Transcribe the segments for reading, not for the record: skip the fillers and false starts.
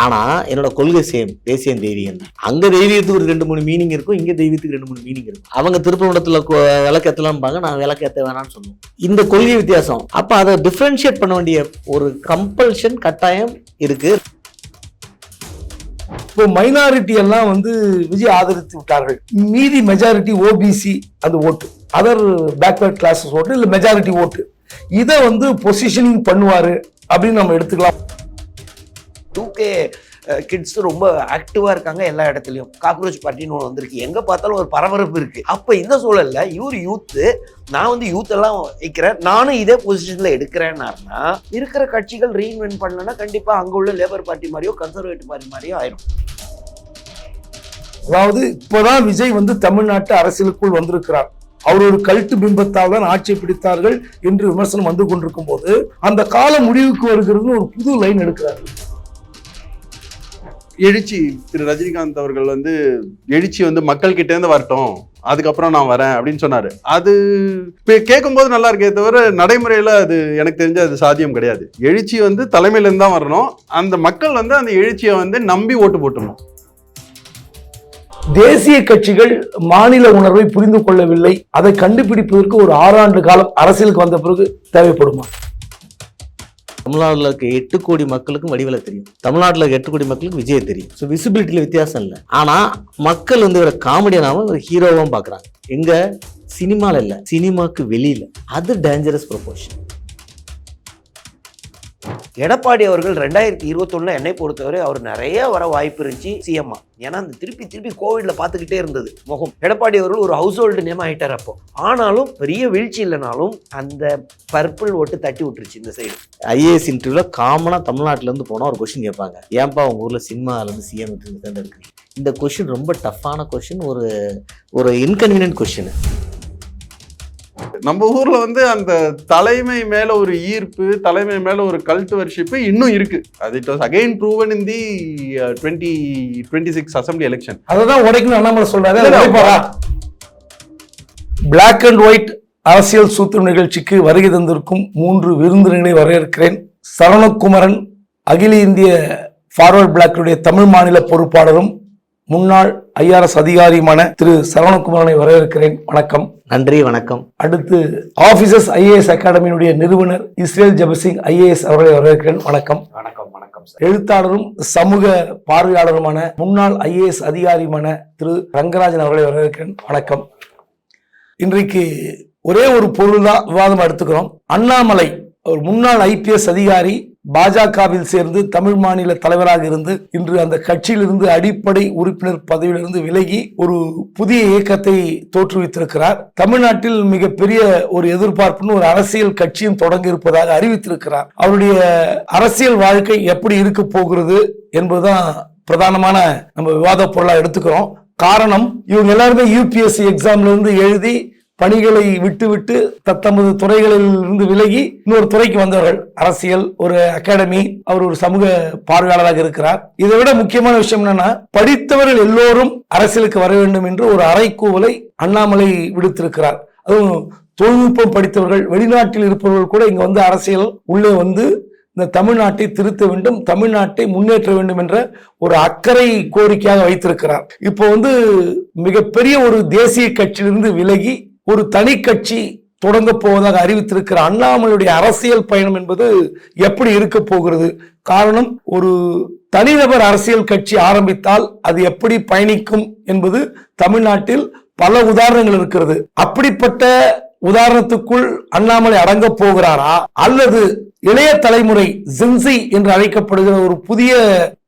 ஆனா என்னோட கொள்கை சேம், தேசியம் தெய்வீகம் தான். அங்க தெய்வீகத்துக்கு ஒரு 2-3 மீனிங் இருக்கும், இங்க தெய்வீகத்துக்கு 2-3 மீனிங் இருக்கும். அவங்க திருப்பணத்துல விளக்கேத்தலாம்பாங்க, நான் விளக்கேத்த வேணாம்னு சொல்லுவோம். இந்த கொள்கை வித்தியாசம். அப்ப அதை டிஃபரன்ஷியேட் பண்ண வேண்டிய ஒரு கம்பல்ஷன் கட்டாயம் இருக்கு. இப்போ மைனாரிட்டி எல்லாம் விஜய் ஆதரித்து விட்டார்கள். மீதி மெஜாரிட்டி ஓபிசி அந்த ஓட்டு, அதர் பேக்வர்ட் கிளாஸஸ் ஓட்டு, இல்ல மெஜாரிட்டி ஓட்டு, இதை பொசிஷனிங் பண்ணுவாரு அப்படின்னு நம்ம எடுத்துக்கலாம். 2K கிட்ஸ் ரொம்ப ஆக்டிவா இருக்காங்க எல்லா இடத்துலயும். காக்ரோச் பார்ட்டின்னு ஒன்று வந்திருக்கு, எங்க பார்த்தாலும் ஒரு பரபரப்பு இருக்கு. அப்ப இந்த சூழல்ல இவர் யூத்து, நான் யூத் எல்லாம் வைக்கிறேன், நானும் இதே பொசிஷன்ல எடுக்கிறேன்னா இருக்கிற கட்சிகள் ரீஇன்வென்ட் பண்ணலன்னா கண்டிப்பா அங்க உள்ள லேபர் பார்ட்டி மாதிரியோ கன்சர்வேட்டிவ் பார்ட்டி மாதிரியோ ஆயிரும். அதாவது இப்பதான் விஜய் தமிழ்நாட்டு அரசியலுக்குள் வந்திருக்கிறார். அவர் ஒரு கல்ட்டு பிம்பத்தால் தான் ஆட்சியை பிடித்தார்கள் என்று விமர்சனம் வந்து கொண்டிருக்கும் போது அந்த கால முடிவுக்கு வருகிறது ஒரு புது லைன் எடுக்கிறார். எழுச்சி திரு ரஜினிகாந்த் அவர்கள் எழுச்சி மக்கள் கிட்டே இருந்து வரட்டும், அதுக்கப்புறம் நான் வரேன் அப்படின்னு சொன்னாரு. அது கேட்கும்போது நல்லா இருக்கே தவிர நடைமுறையில அது எனக்கு தெரிஞ்ச அது சாத்தியம் கிடையாது. எழுச்சி தலைமையில இருந்து தான் வரணும். அந்த மக்கள் அந்த எழுச்சியை நம்பி ஓட்டு போட்டணும். தேசிய கட்சிகள் மாநில உணர்வை புரிந்து கொள்ளவில்லை. அதை கண்டுபிடிப்பதற்கு ஒரு 6 ஆண்டு காலம் அரசியலுக்கு வந்த பிறகு தேவைப்படுமா? தமிழ்நாட்டில் இருக்க 8 கோடி மக்களுக்கும் வடிவேலை தெரியும், தமிழ்நாட்டில் இருக்க 8 கோடி மக்களுக்கு விஜய் தெரியும். ஸோ விசிபிலிட்டியில் வித்தியாசம் இல்லை. ஆனால் மக்கள் ஒரு காமெடியனாகவும் ஒரு ஹீரோவாகவும் பார்க்குறாங்க. எங்க சினிமாவில் இல்லை, சினிமாவுக்கு வெளியில். அது டேஞ்சரஸ் ப்ரொபோஷன். எடப்பாடி அவர்கள் 2021 என்னை பொறுத்தவரை அவர் நிறைய வர வாய்ப்பு இருந்துச்சு சிஎம்மா. ஏன்னா அந்த திருப்பி கோவிட்ல பார்த்துக்கிட்டே இருந்தது முகம். எடப்பாடி அவர்கள் ஒரு ஹவுஸ் ஹோல்டு நேம் ஆகிட்டார் அப்போ. ஆனாலும் பெரிய வீழ்ச்சி இல்லைனாலும் அந்த பர்பிள் ஓட்டு தட்டி விட்டுருச்சு இந்த சைடு. ஐஏஎஸ் இன்டர்வியூல காமனா தமிழ்நாட்டில இருந்து போனா ஒரு கொஸ்டின் கேட்பாங்க, ஏன்பா உங்க ஊர்ல சினிமால இருந்து சிஎம் தேர்ந்தெடுக்கு. இந்த கொஸ்டின் ரொம்ப டஃப்பான கொஸ்டின், ஒரு இன்கன்வீனியன்ட் கொஸ்டின். நம்ம ஊர்ல அந்த தலைமை மேல ஒரு ஈர்ப்பு, தலைமை மேல ஒரு கல்ட் வர்ஷிப் இன்னும் இருக்கு. அது it was again proven in the 2026 assembly election. அததான் உடைக்கணும் அண்ணாமலை சொல்றாரு. பிளாக் அண்ட் ஒயிட் அரசியல் சூத்திரம் நிகழ்ச்சிக்கு வருகை தந்திருக்கும் 3 விருந்தினர்களை வரவேற்கிறேன். சரவணகுமரன், அகில இந்திய ஃபார்வர்ட் பிளாக்குடைய தமிழ் மாநில பொறுப்பாளரும் முன்னாள் IRS அதிகாரியுமான திரு சரவணகுமரனை வரவேற்கிறேன். வணக்கம். நன்றி, வணக்கம். அடுத்து ஆபீசர்ஸ் IAS அகாடமியினுடைய நிறுவனர் இஸ்ரேல் ஜபசிங் IAS அவர்களை வரவேற்கிறேன். வணக்கம். வணக்கம். வணக்கம் சார். எழுத்தாளரும் சமூக பார்வையாளருமான முன்னாள் IAS அதிகாரியுமான திரு ரங்கராஜன் அவர்களை வரவேற்கிறேன். வணக்கம். இன்றைக்கு ஒரே ஒரு பொருள் தான் விவாதம் எடுத்துக்கிறோம். அண்ணாமலை ஒரு முன்னாள் IPS அதிகாரி, பாஜகவில் சேர்ந்து தமிழ் மாநில தலைவராக இருந்து இன்று அந்த கட்சியிலிருந்து அடிப்படை உறுப்பினர் பதவியிலிருந்து விலகி ஒரு புதிய இயக்கத்தை தோற்றுவித்திருக்கிறார். தமிழ்நாட்டில் மிகப்பெரிய ஒரு எதிர்பார்ப்புன்னு ஒரு அரசியல் கட்சியும் தொடங்கி இருப்பதாக அறிவித்திருக்கிறார். அவருடைய அரசியல் வாழ்க்கை எப்படி இருக்க போகிறது என்பதுதான் பிரதானமான நம்ம விவாத பொருளா எடுத்துக்கிறோம். காரணம், இவங்க எல்லாருமே UPSC எக்ஸாம்ல இருந்து எழுதி பணிகளை விட்டு தத்தமது துறைகளில் இருந்து விலகி இன்னொரு துறைக்கு வந்தவர்கள். அரசியல், ஒரு அகாடமி, அவர் ஒரு சமூக பார்வையாளராக இருக்கிறார். இதை விட முக்கியமான விஷயம் என்னன்னா, படித்தவர்கள் எல்லோரும் அரசியலுக்கு வர வேண்டும் என்று ஒரு அறைகூவலை அண்ணாமலை விடுத்திருக்கிறார். அதுவும் தொழில்நுட்பம் படித்தவர்கள், வெளிநாட்டில் இருப்பவர்கள் கூட இங்க அரசியல் உள்ளே இந்த தமிழ்நாட்டை திருத்த வேண்டும், தமிழ்நாட்டை முன்னேற்ற வேண்டும் என்ற ஒரு அக்கறை கோரிக்கையாக வைத்திருக்கிறார். இப்போ மிகப்பெரிய ஒரு தேசிய கட்சியிலிருந்து விலகி ஒரு தனி கட்சி தொடங்க போவதாக அறிவித்திருக்கிற அண்ணாமலையுடைய அரசியல் பயணம் என்பது எப்படி இருக்க போகிறது? காரணம், ஒரு தனிநபர் அரசியல் கட்சி ஆரம்பித்தால் அது எப்படி பயணிக்கும் என்பது தமிழ்நாட்டில் பல உதாரணங்கள் இருக்கிறது. அப்படிப்பட்ட உதாரணத்துக்குள் அண்ணாமலை அடங்க போகிறாரா, அல்லது இளைய தலைமுறை ஜென்சி என்று அழைக்கப்படுகிற ஒரு புதிய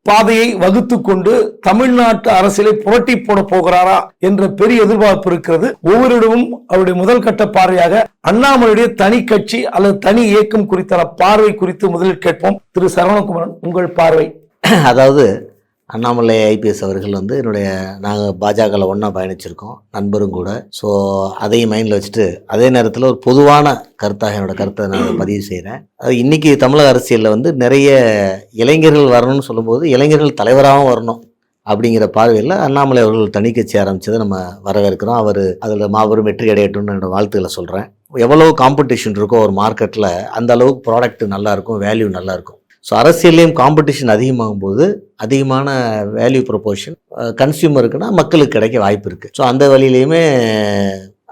பாதையை வகுத்து கொண்டு தமிழ்நாட்டு அரசியலை புரட்டி போட போகிறாரா என்ற பெரிய எதிர்பார்ப்பு இருக்கிறது. ஒவ்வொருடமும் அவருடைய முதல் கட்ட பார்வையாக அண்ணாமலையுடைய தனி கட்சி அல்லது தனி இயக்கம் குறித்தான பார்வை குறித்து முதலில் கேட்போம். திரு சரவணகுமரன், உங்கள் பார்வை. அதாவது அண்ணாமலை IPS அவர்கள் நாங்கள் பாஜகவில் ஒன்றா பயணிச்சிருக்கோம், நண்பரும் கூட. ஸோ அதையும் மைண்டில் வச்சுட்டு அதே நேரத்தில் ஒரு பொதுவான கருத்தாக என்னோட கருத்தை நான் பதிவு செய்கிறேன். அது இன்றைக்கி தமிழக அரசியலில் நிறைய இளைஞர்கள் வரணும்னு சொல்லும்போது இளைஞர்கள் தலைவராகவும் வரணும் அப்படிங்கிற பார்வையில் அண்ணாமலை அவர்கள் தனி கட்சி ஆரம்பித்ததை நம்ம வரவேற்கிறோம். அவர் அதில் மாபெரும் வெற்றி அடையட்டும்னு என்னோட வாழ்த்துக்களை சொல்கிறேன். எவ்வளோ காம்படிஷன் இருக்கோ ஒரு மார்க்கெட்டில், அந்த அளவுக்கு ப்ராடக்ட் நல்லாயிருக்கும், வேல்யூ நல்லாயிருக்கும். ஸோ அரசியல்லையும் காம்படிஷன் அதிகமாகும் போது அதிகமான வேல்யூ ப்ரொபோர்ஷன் கன்சியூமருக்குன்னா மக்களுக்கு கிடைக்க வாய்ப்பு இருக்குது. ஸோ அந்த வழியிலையுமே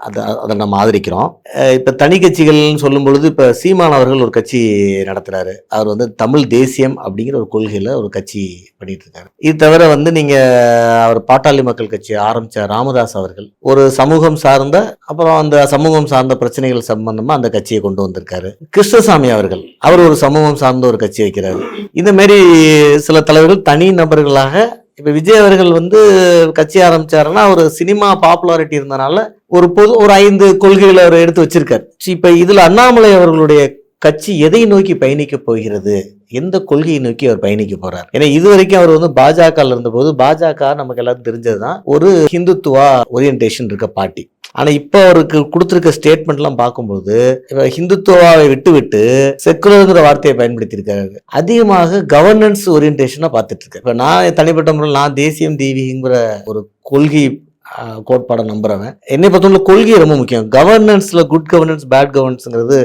அதை நம்ம ஆதரிக்கிறோம். இப்போ தனி கட்சிகள்னு சொல்லும் பொழுது இப்போ சீமான் அவர்கள் ஒரு கட்சி நடத்துகிறாரு. அவர் வந்து தமிழ் தேசியம் அப்படிங்கிற ஒரு கொள்கையில் ஒரு கட்சி பண்ணிட்டு இருக்காரு. இது தவிர வந்து நீங்கள் அவர் பாட்டாளி மக்கள் கட்சி ஆரம்பித்த ராமதாஸ் அவர்கள் ஒரு சமூகம் சார்ந்த அப்புறம் அந்த சமூகம் சார்ந்த பிரச்சனைகள் சம்பந்தமாக அந்த கட்சியை கொண்டு வந்திருக்காரு. கிருஷ்ணசாமி அவர்கள் அவர் ஒரு சமூகம் சார்ந்த ஒரு கட்சி வைக்கிறாரு. இந்த மாதிரி சில தலைவர்கள் தனி நபர்களாக இப்போ விஜய் அவர்கள் வந்து கட்சி ஆரம்பிச்சாருன்னா ஒரு சினிமா பாப்புலாரிட்டி இருந்தனால ஒரு 5 கொள்கைகளை அவர் எடுத்து வச்சிருக்காரு. இப்போ இதில் அண்ணாமலை அவர்களுடைய கட்சி எதை நோக்கி பயணிக்க போகிறது, எந்த கொள்கையை நோக்கி அவர் பயணிக்க போறார்? ஏன்னா இது வரைக்கும் அவர் வந்து பாஜக இருந்தபோது பாஜக நமக்கு எல்லாரும் தெரிஞ்சதுதான் ஒரு ஹிந்துத்துவா ஓரியன்டேஷன் இருக்க பார்ட்டி. ஆனா இப்ப அவருக்கு கொடுத்திருக்க ஸ்டேட்மெண்ட்லாம் பார்க்கும்போது ஹிந்துத்துவாவை விட்டு செக்குலருங்கிற வார்த்தையை பயன்படுத்தி இருக்காரு. அதிகமாக கவர்னன்ஸ் ஓரியன்டேஷனா பார்த்துட்டு இருக்கேன். இப்ப நான் தனிப்பட்ட முறையில் நான் தேசியம் தெய்வீகங்கிற ஒரு கொள்கை கோட்பாடை நம்புறவன். என்னை பொறுத்தவரை கொள்கை ரொம்ப முக்கியம். கவர்னன்ஸ்ல குட் கவர்னன்ஸ் பேட் கவர்னன்ஸ்ங்கிறது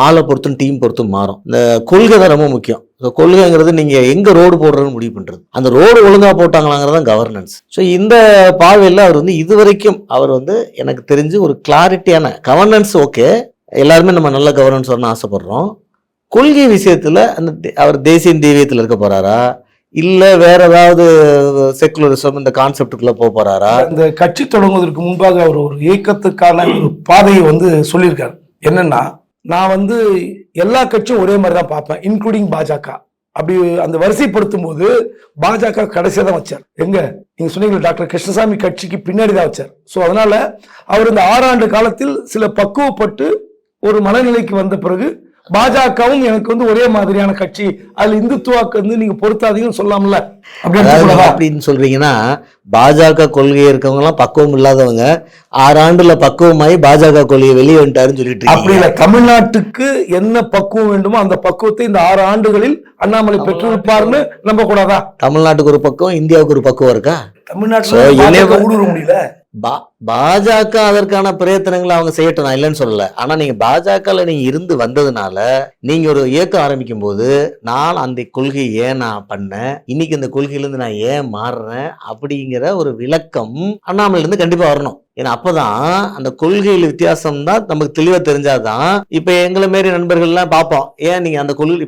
ஆளை பொறுத்தும் டீம் பொறுத்தும் மாறும். இந்த கொள்கை தான் ரொம்ப முக்கியம். கொள்கைங்கிறது நீங்க எங்க ரோடு போடுறதுன்னு முடிவு பண்றது, அந்த ரோடு ஒழுங்கா போட்டாங்களாங்கிறது தான் கவர்னன்ஸ். ஸோ இந்த பார்வையில் அவர் வந்து இதுவரைக்கும் அவர் வந்து எனக்கு தெரிஞ்சு ஒரு கிளாரிட்டியான கவர்னன்ஸ். ஓகே, எல்லாருமே நம்ம நல்ல கவர்னன்ஸ் வரணும்னு ஆசைப்படுறோம். கொள்கை விஷயத்துல அந்த அவர் தேசிய தெய்வீகத்தில் இருக்க போறாரா இல்ல வேற ஏதாவது செக்குலரிசம் இந்த கான்செப்டுக்குள்ள போறாரா? இந்த கட்சி தொடங்குவதற்கு முன்பாக அவர் ஒரு இயக்கத்துக்கான ஒரு பாதையை வந்து சொல்லியிருக்காரு. என்னன்னா, நான் வந்து எல்லா கட்சியும் ஒரே மாதிரி தான் பார்ப்பேன், இன்க்ளூடிங் பாஜக. அப்படி அந்த வரிசைப்படுத்தும் போது பாஜக கடைசியாக தான் வச்சார். எங்க நீங்க சொன்னீங்க டாக்டர் கிருஷ்ணசாமி கட்சிக்கு பின்னாடி தான் வச்சார். ஸோ அதனால அவர் இந்த 6 ஆண்டு காலத்தில் சில பக்குவப்பட்டு ஒரு மனநிலைக்கு வந்த பிறகு பாஜகவும் எனக்கு வந்து ஒரே மாதிரியான கட்சி, அதுல இந்துத்துவாக்கு வந்து நீங்க பொருத்தாதீங்கன்னு சொல்லாமல அப்படின்னு சொல்றீங்கன்னா, பாஜக கொள்கை இருக்கவங்க எல்லாம் பக்குவம் இல்லாதவங்க 6 ஆண்டுல பக்குவமாயி பாஜக கொள்கையை வெளியே வந்துட்டாருன்னு சொல்லிட்டு அப்படி இல்ல. தமிழ்நாட்டுக்கு என்ன பக்குவம் வேண்டுமோ அந்த பக்குவத்தை இந்த 6 ஆண்டுகளில் அண்ணாமலை பெற்றிருப்பார்னு நம்ப கூடாதா? தமிழ்நாட்டுக்கு ஒரு பக்குவம், இந்தியாவுக்கு ஒரு பக்குவம் இருக்கா? தமிழ்நாட்டுல ஊடுருவ முடியல. பாஜக அதற்கான பிரயத்தனங்களை அவங்க செய்யட்டும், நான் இல்லைன்னு சொல்லல. ஆனா நீங்க பாஜகல நீங்க இருந்து வந்ததுனால நீங்க ஒரு இயக்கம் ஆரம்பிக்கும் போது நான் அந்த கொள்கையை ஏன் நான் பண்ணேன், இன்னைக்கு இந்த கொள்கையிலிருந்து நான் ஏன் மாறுறேன் அப்படிங்கிற ஒரு விளக்கம் அண்ணாமலையில இருந்து கண்டிப்பா வரணும். ஏன்னா அப்பதான் அந்த கொள்கையில் வித்தியாசம் தான் நமக்கு தெளிவா தெரிஞ்சாதான். இப்ப எங்களை மாரி நண்பர்கள்லாம் பார்ப்போம், ஏன் நீங்க அந்த கொள்கை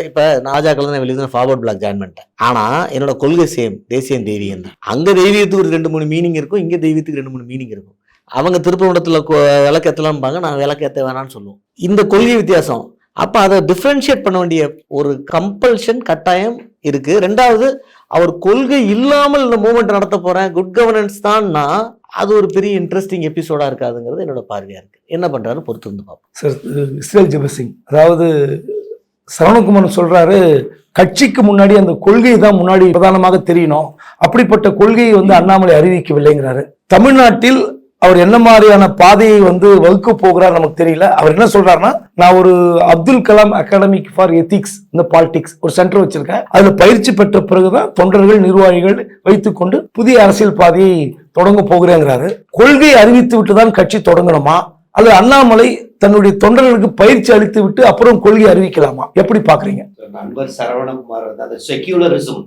இப்ப பாஜக தான் வெளியே ஃபார்வர்ட் பிளாக் ஜாயின் பண்ணிட்டேன், ஆனா என்னோட கொள்கை சேம் தேசியம் தெய்வீகம் தான். அங்க தெய்வீகத்துக்கு ஒரு 2-3 மீனிங் இருக்கும், இங்க தெய்வீகத்துக்கு 2-3 மீனிங் இருக்கும். அவங்க திருப்பூரத்துல விளக்கேற்றலாம்பாங்க, நான் விளக்கேற்ற வேணான்னு சொல்லுவோம். இந்த கொள்கை வித்தியாசம். அப்ப அதை டிஃபரன்ஷியேட் பண்ண வேண்டிய ஒரு கம்பல்ஷன் கட்டாயம் இருக்கு. ரெண்டாவது, அவர் கொள்கை இல்லாமல் இந்த மூவ்மெண்ட் நடத்த போறேன், குட் கவர்னன்ஸ் தான்னா அது ஒரு பெரிய இன்ட்ரெஸ்டிங் எபிசோடா இருக்காதுங்கிறது என்னோட பார்வையா இருக்கு. என்ன பண்றாரு பொறுத்து வந்து பார்ப்போம். சார், இஸ்ரேல் ஜெபசிங் அதாவது சரவணகுமார் சொல்றாரு, கட்சிக்கு முன்னாடி அந்த கொள்கை தான் முன்னாடி பிரதானமாக தெரியணும், அப்படிப்பட்ட கொள்கையை வந்து அண்ணாமலை அறிவிக்கவில்லைங்கிறாரு. தமிழ்நாட்டில் அவர் என்ன மாதிரியான பாதையை வந்து வகுக்க போகிறார் நமக்கு தெரியல. அவர் என்ன சொல்றாருன்னா, நான் ஒரு Abdul Kalam academic for ethics இந்த பாலிடிக்ஸ் ஒரு சென்டர் வச்சிருக்கேன், அதுல பயிற்சி பெற்ற பிறகுதான் தொண்டர்கள் நிர்வாகிகள் வைத்துக்கொண்டு புதிய அரசியல் பாதையை தொடங்க போகிறேங்கிறாரு. கொள்கை அறிவித்து விட்டுதான் கட்சி தொடங்கணுமா, அல்லது அண்ணாமலை தன்னுடைய தொண்டர்களுக்கு பயிற்சி அளித்து விட்டு அப்புறம் கொள்கை அறிவிக்கலாமா? எப்படி பாக்குறீங்க? நண்பர் சரவணகுமார் வந்து அந்த செக்யூலரிசம்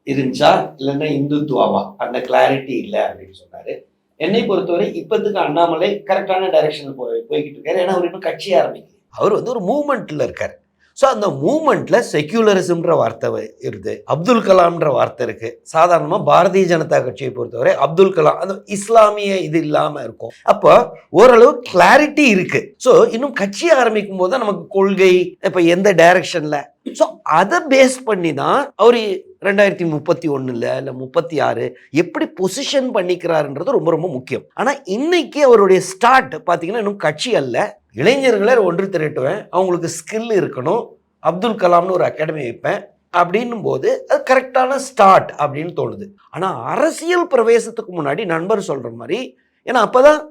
இருந்துச்சா இல்லைன்னா இந்துத்துவாவா அந்த கிளாரிட்டி இல்லை அப்படின்னு சொன்னாரு. என்னை பொறுத்தவரை இப்போதுக்கு அண்ணாமலை கரெக்டான டைரக்ஷனில் போய்கிட்டு இருக்காரு. ஏன்னா அவர் இன்னும் கட்சி ஆரம்பிக்கல, அவர் வந்து ஒரு மூவ்மெண்ட்ல இருக்காரு. ஸோ அந்த மூவ்மெண்ட்ல செக்யூலரிசம்ன்ற வார்த்தை இருக்குது, அப்துல் கலாம்ன்ற வார்த்தை இருக்கு. சாதாரணமாக பாரதிய ஜனதா கட்சியை பொறுத்தவரை அப்துல் கலாம் அந்த இஸ்லாமிய இது இல்லாமல் இருக்கும். அப்போ ஓரளவு கிளாரிட்டி இருக்கு. ஸோ இன்னும் கட்சி ஆரம்பிக்கும் போது தான் நமக்கு கொள்கை இப்போ எந்த டைரக்ஷன்ல, ஸோ அதை பேஸ் பண்ணி தான் அவர் 2031 இல்லை 36 எப்படி பொசிஷன் பண்ணிக்கிறாருன்றது ரொம்ப ரொம்ப முக்கியம். ஆனால் இன்னைக்கு அவருடைய ஸ்டார்ட் பார்த்தீங்கன்னா இன்னும் கட்சி அல்ல, இளைஞர்களை ஒன்று திரட்டுவேன், அவங்களுக்கு ஸ்கில் இருக்கணும், அப்துல் கலாம்னு ஒரு அகாடமி வைப்பேன் அப்படின்னும் போது அது கரெக்டான ஸ்டார்ட் அப்படின்னு தோணுது. ஆனால் அரசியல் பிரவேசத்துக்கு முன்னாடி நண்பர் சொல்கிற மாதிரி, ஏன்னா அப்போ தான்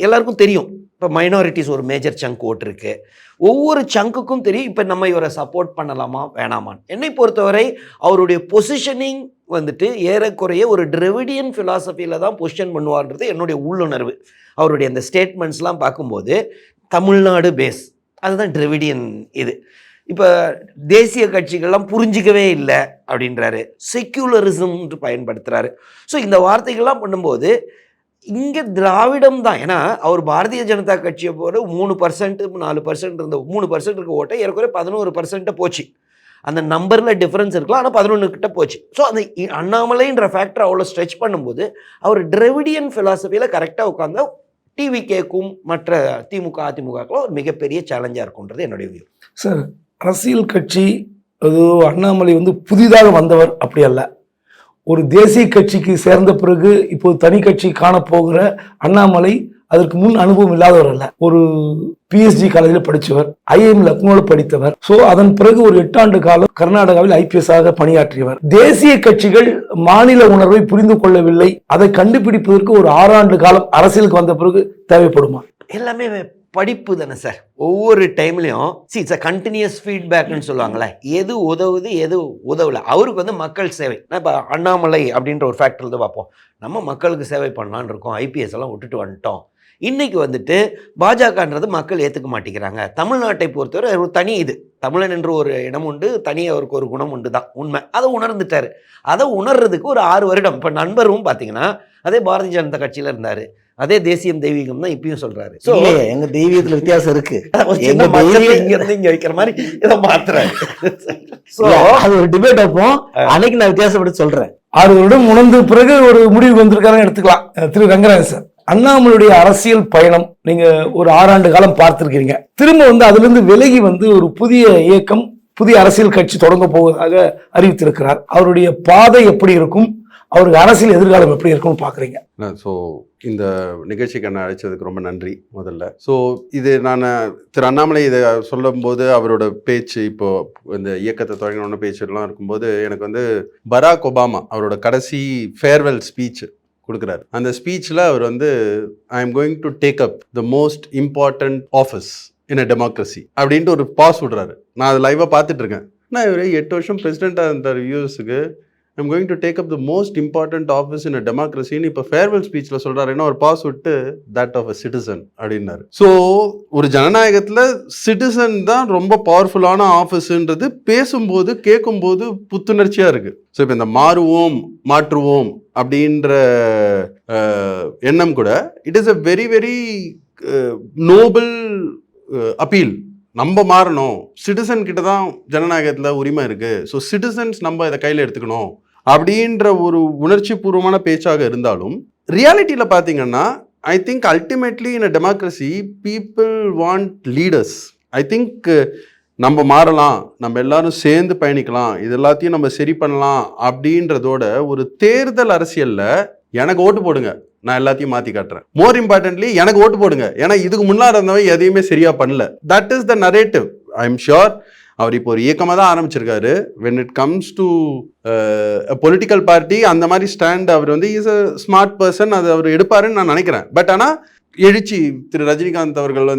எல்லாருக்கும் தெரியும், இப்போ மைனாரிட்டிஸ் ஒரு மேஜர் சங்க் ஓட்டு இருக்கு, ஒவ்வொரு சங்குக்கும் தெரியும் இப்போ நம்ம இவரை சப்போர்ட் பண்ணலாமா வேணாமான்னு. என்னை பொறுத்தவரை அவருடைய பொசிஷனிங் வந்துட்டு ஏறக்குறைய ஒரு டிரெவிடியன் ஃபிலாசபியில் தான் பொசிஷன் பண்ணுவார்ன்றது என்னுடைய உள்ளுணர்வு. அவருடைய அந்த ஸ்டேட்மெண்ட்ஸ்லாம் பார்க்கும்போது தமிழ்நாடு பேஸ் அதுதான் டிரெவிடியன் இது. இப்போ தேசிய கட்சிகள்லாம் புரிஞ்சிக்கவே இல்லை அப்படின்றாரு, செக்யூலரிசம்னு பயன்படுத்துறாரு. ஸோ இந்த வார்த்தைகள்லாம் பண்ணும்போது இங்கே திராவிடம் தான். ஏன்னா அவர் பாரதிய ஜனதா கட்சியை போகிற 3% 4% இருந்த 3% இருக்க ஓட்டை ஏற்கனவே 11% போச்சு. அந்த நம்பரில் டிஃப்ரென்ஸ் இருக்கலாம், ஆனால் 11 கிட்ட போச்சு. ஸோ அந்த அண்ணாமலைன்ற ஃபேக்டர் அவ்வளோ ஸ்ட்ரெச் பண்ணும்போது அவர் டிராவிடியன் ஃபிலாசபியில் கரெக்டாக உட்காந்தா டிவிகேக்கும் மற்ற திமுக அதிமுகவுக்கும் ஒரு மிகப்பெரிய சேலஞ்சாக இருக்கும்ன்றது என்னுடைய வியூ. சார், அரசியல் கட்சி அது அண்ணாமலை புதிதாக வந்தவர் அப்படி அல்ல. ஒரு தேசிய கட்சிக்கு சேர்ந்த பிறகு இப்போது தனி கட்சி காணப்போகிற அண்ணாமலை அதற்கு முன் அனுபவம் இல்லாதவர் அல்ல. ஒரு பிஎஸ்ஜி காலேஜில் படித்தவர், ஐஐஎம் லக்னோவில் படித்தவர். ஸோ அதன் பிறகு ஒரு 8 ஆண்டு காலம் கர்நாடகாவில் ஐபிஎஸ் ஆக பணியாற்றியவர். தேசிய கட்சிகள் மாநில உணர்வை புரிந்து கொள்ளவில்லை, அதை கண்டுபிடிப்பதற்கு ஒரு 6 ஆண்டு காலம் அரசியலுக்கு வந்த பிறகு தேவைப்படுமா? எல்லாமே படிப்பு தானே சார். ஒவ்வொரு டைம்லையும் இட்ஸ் அ கண்டினியூஸ் ஃபீட்பேக்னு சொல்லுவாங்களே, எது உதவுது எது உதவலை. அவருக்கு மக்கள் சேவை. இப்போ அண்ணாமலை அப்படின்ற ஒரு ஃபேக்டர் தான் பார்ப்போம். நம்ம மக்களுக்கு சேவை பண்ணலான்னு இருக்கோம், ஐபிஎஸ் எல்லாம் விட்டுட்டு வந்துட்டோம். இன்னைக்கு பாஜகன்றது மக்கள் ஏற்றுக்க மாட்டேங்கிறாங்க. தமிழ்நாட்டை பொறுத்தவரை ஒரு தனி இது, தமிழன் என்று ஒரு இடம் உண்டு, தனி அவருக்கு ஒரு குணம் உண்டு தான் உண்மை. அதை உணர்ந்துட்டாரு. அதை உணர்றதுக்கு ஒரு 6 வருடம். இப்போ நண்பரும் பார்த்தீங்கன்னா அதே பாரதிய ஜனதா கட்சியில் இருந்தார், அதே தேசியம் தெய்வீகம் தான் இப்பயும் சொல்றாரு. ஸோ எங்க தெய்வீகத்துல வித்தியாசம் இருக்கு. இங்க இருந்து இங்க வைக்கிற மாதிரி இதை மாத்துறாரு. அது ஒரு டிபேட் வைப்போம், அன்னைக்கு நான் வித்தியாசப்பட்டு சொல்றேன். 6 வருடம் உணர்ந்த பிறகு ஒரு முடிவு வந்திருக்காருன்னு எடுத்துக்கலாம். திரு ரங்கராஜன் சார், அண்ணாமலையுடைய அரசியல் பயணம் நீங்க ஒரு 6 ஆண்டு காலம் பார்த்திருக்கீங்க. திரும்ப அதுல இருந்து விலகி ஒரு புதிய இயக்கம், புதிய அரசியல் கட்சி தொடங்க போவதாக அறிவித்திருக்கிறார். அவருடைய பாதை எப்படி இருக்கும், அவருக்கு அரசியல் எதிர்காலம் எப்படி இருக்கும்னு பாக்குறீங்க? ஸோ இந்த நிகழ்ச்சிக்கு என்ன அழைச்சதுக்கு ரொம்ப நன்றி முதல்ல. ஸோ இது நான் திரு அண்ணாமலை இதை சொல்லும்போது அவரோட பேச்சு, இப்போ இந்த இயக்கத்தை தொடங்கின பேச்செல்லாம் இருக்கும்போது எனக்கு பராக் ஒபாமா அவரோட கடைசி ஃபேர்வெல் ஸ்பீச் கொடுக்குறாரு. அந்த ஸ்பீச்சில் அவர் I am going to take up the most important office in a democracy அப்படின்ட்டு ஒரு பாஸ் விடுறாரு. நான் அதை லைவாக பார்த்துட்டு இருக்கேன். நான் இவர் 8 வருஷம் பிரசிடெண்ட்டாக இருந்தார் யூஎஸ்க்கு. I'm going to take up the most important office in a democracy. இப்போ ஃபேர்வெல் ஸ்பீச்சில் சொல்கிறாருன்னா ஒரு பாஸ் விட்டு தட் ஆஃப் அ சிட்டிசன் அப்படின்னாரு. ஸோ ஒரு ஜனநாயகத்தில் சிட்டிசன் தான் ரொம்ப பவர்ஃபுல்லான ஆஃபீஸுன்றது பேசும்போது கேட்கும்போது புத்துணர்ச்சியாக இருக்குது. ஸோ இப்போ இந்த மாற்றுவோம் அப்படின்ற எண்ணம் கூட it is a very very Nobel appeal. நம்ம மாறணும், சிட்டிசன் கிட்ட தான் ஜனநாயகத்தில் உரிமை இருக்குது, ஸோ சிட்டிசன்ஸ் நம்ம இதை கையில் எடுத்துக்கணும் அப்படின்ற ஒரு உணர்ச்சி பூர்வமான பேச்சாக இருந்தாலும் ரியாலிட்டியில் பார்த்தீங்கன்னா I think ultimately in a democracy people want leaders. I think நம்ம மாறலாம், நம்ம எல்லாரும் சேர்ந்து பயணிக்கலாம், இது எல்லாத்தையும் நம்ம சரி பண்ணலாம் அப்படின்றதோட ஒரு தேர்தல் அரசியலில் எனக்கு ஓட்டு போடுங்க, நான் எல்லாத்தையும் மாற்றி காட்டுறேன். மோர் இம்பார்ட்டன்ட்லி எனக்கு ஓட்டு போடுங்க, ஏன்னா இதுக்கு முன்னாடி இருந்தவன் எதையுமே சரியா பண்ணல. That is the narrative. I am sure அவர் இப்போ ஒரு இயக்கமாக தான் ஆரம்பிச்சிருக்காரு. When it comes to political party அந்த மாதிரி ஸ்டாண்ட் அவர் இஸ் அ ஸ்மார்ட் பர்சன், அது அவர் எடுப்பாருன்னு நான் நினைக்கிறேன். பட் ஆனால் எழுச்சி திரு ரஜினிகாந்த் அவர்கள்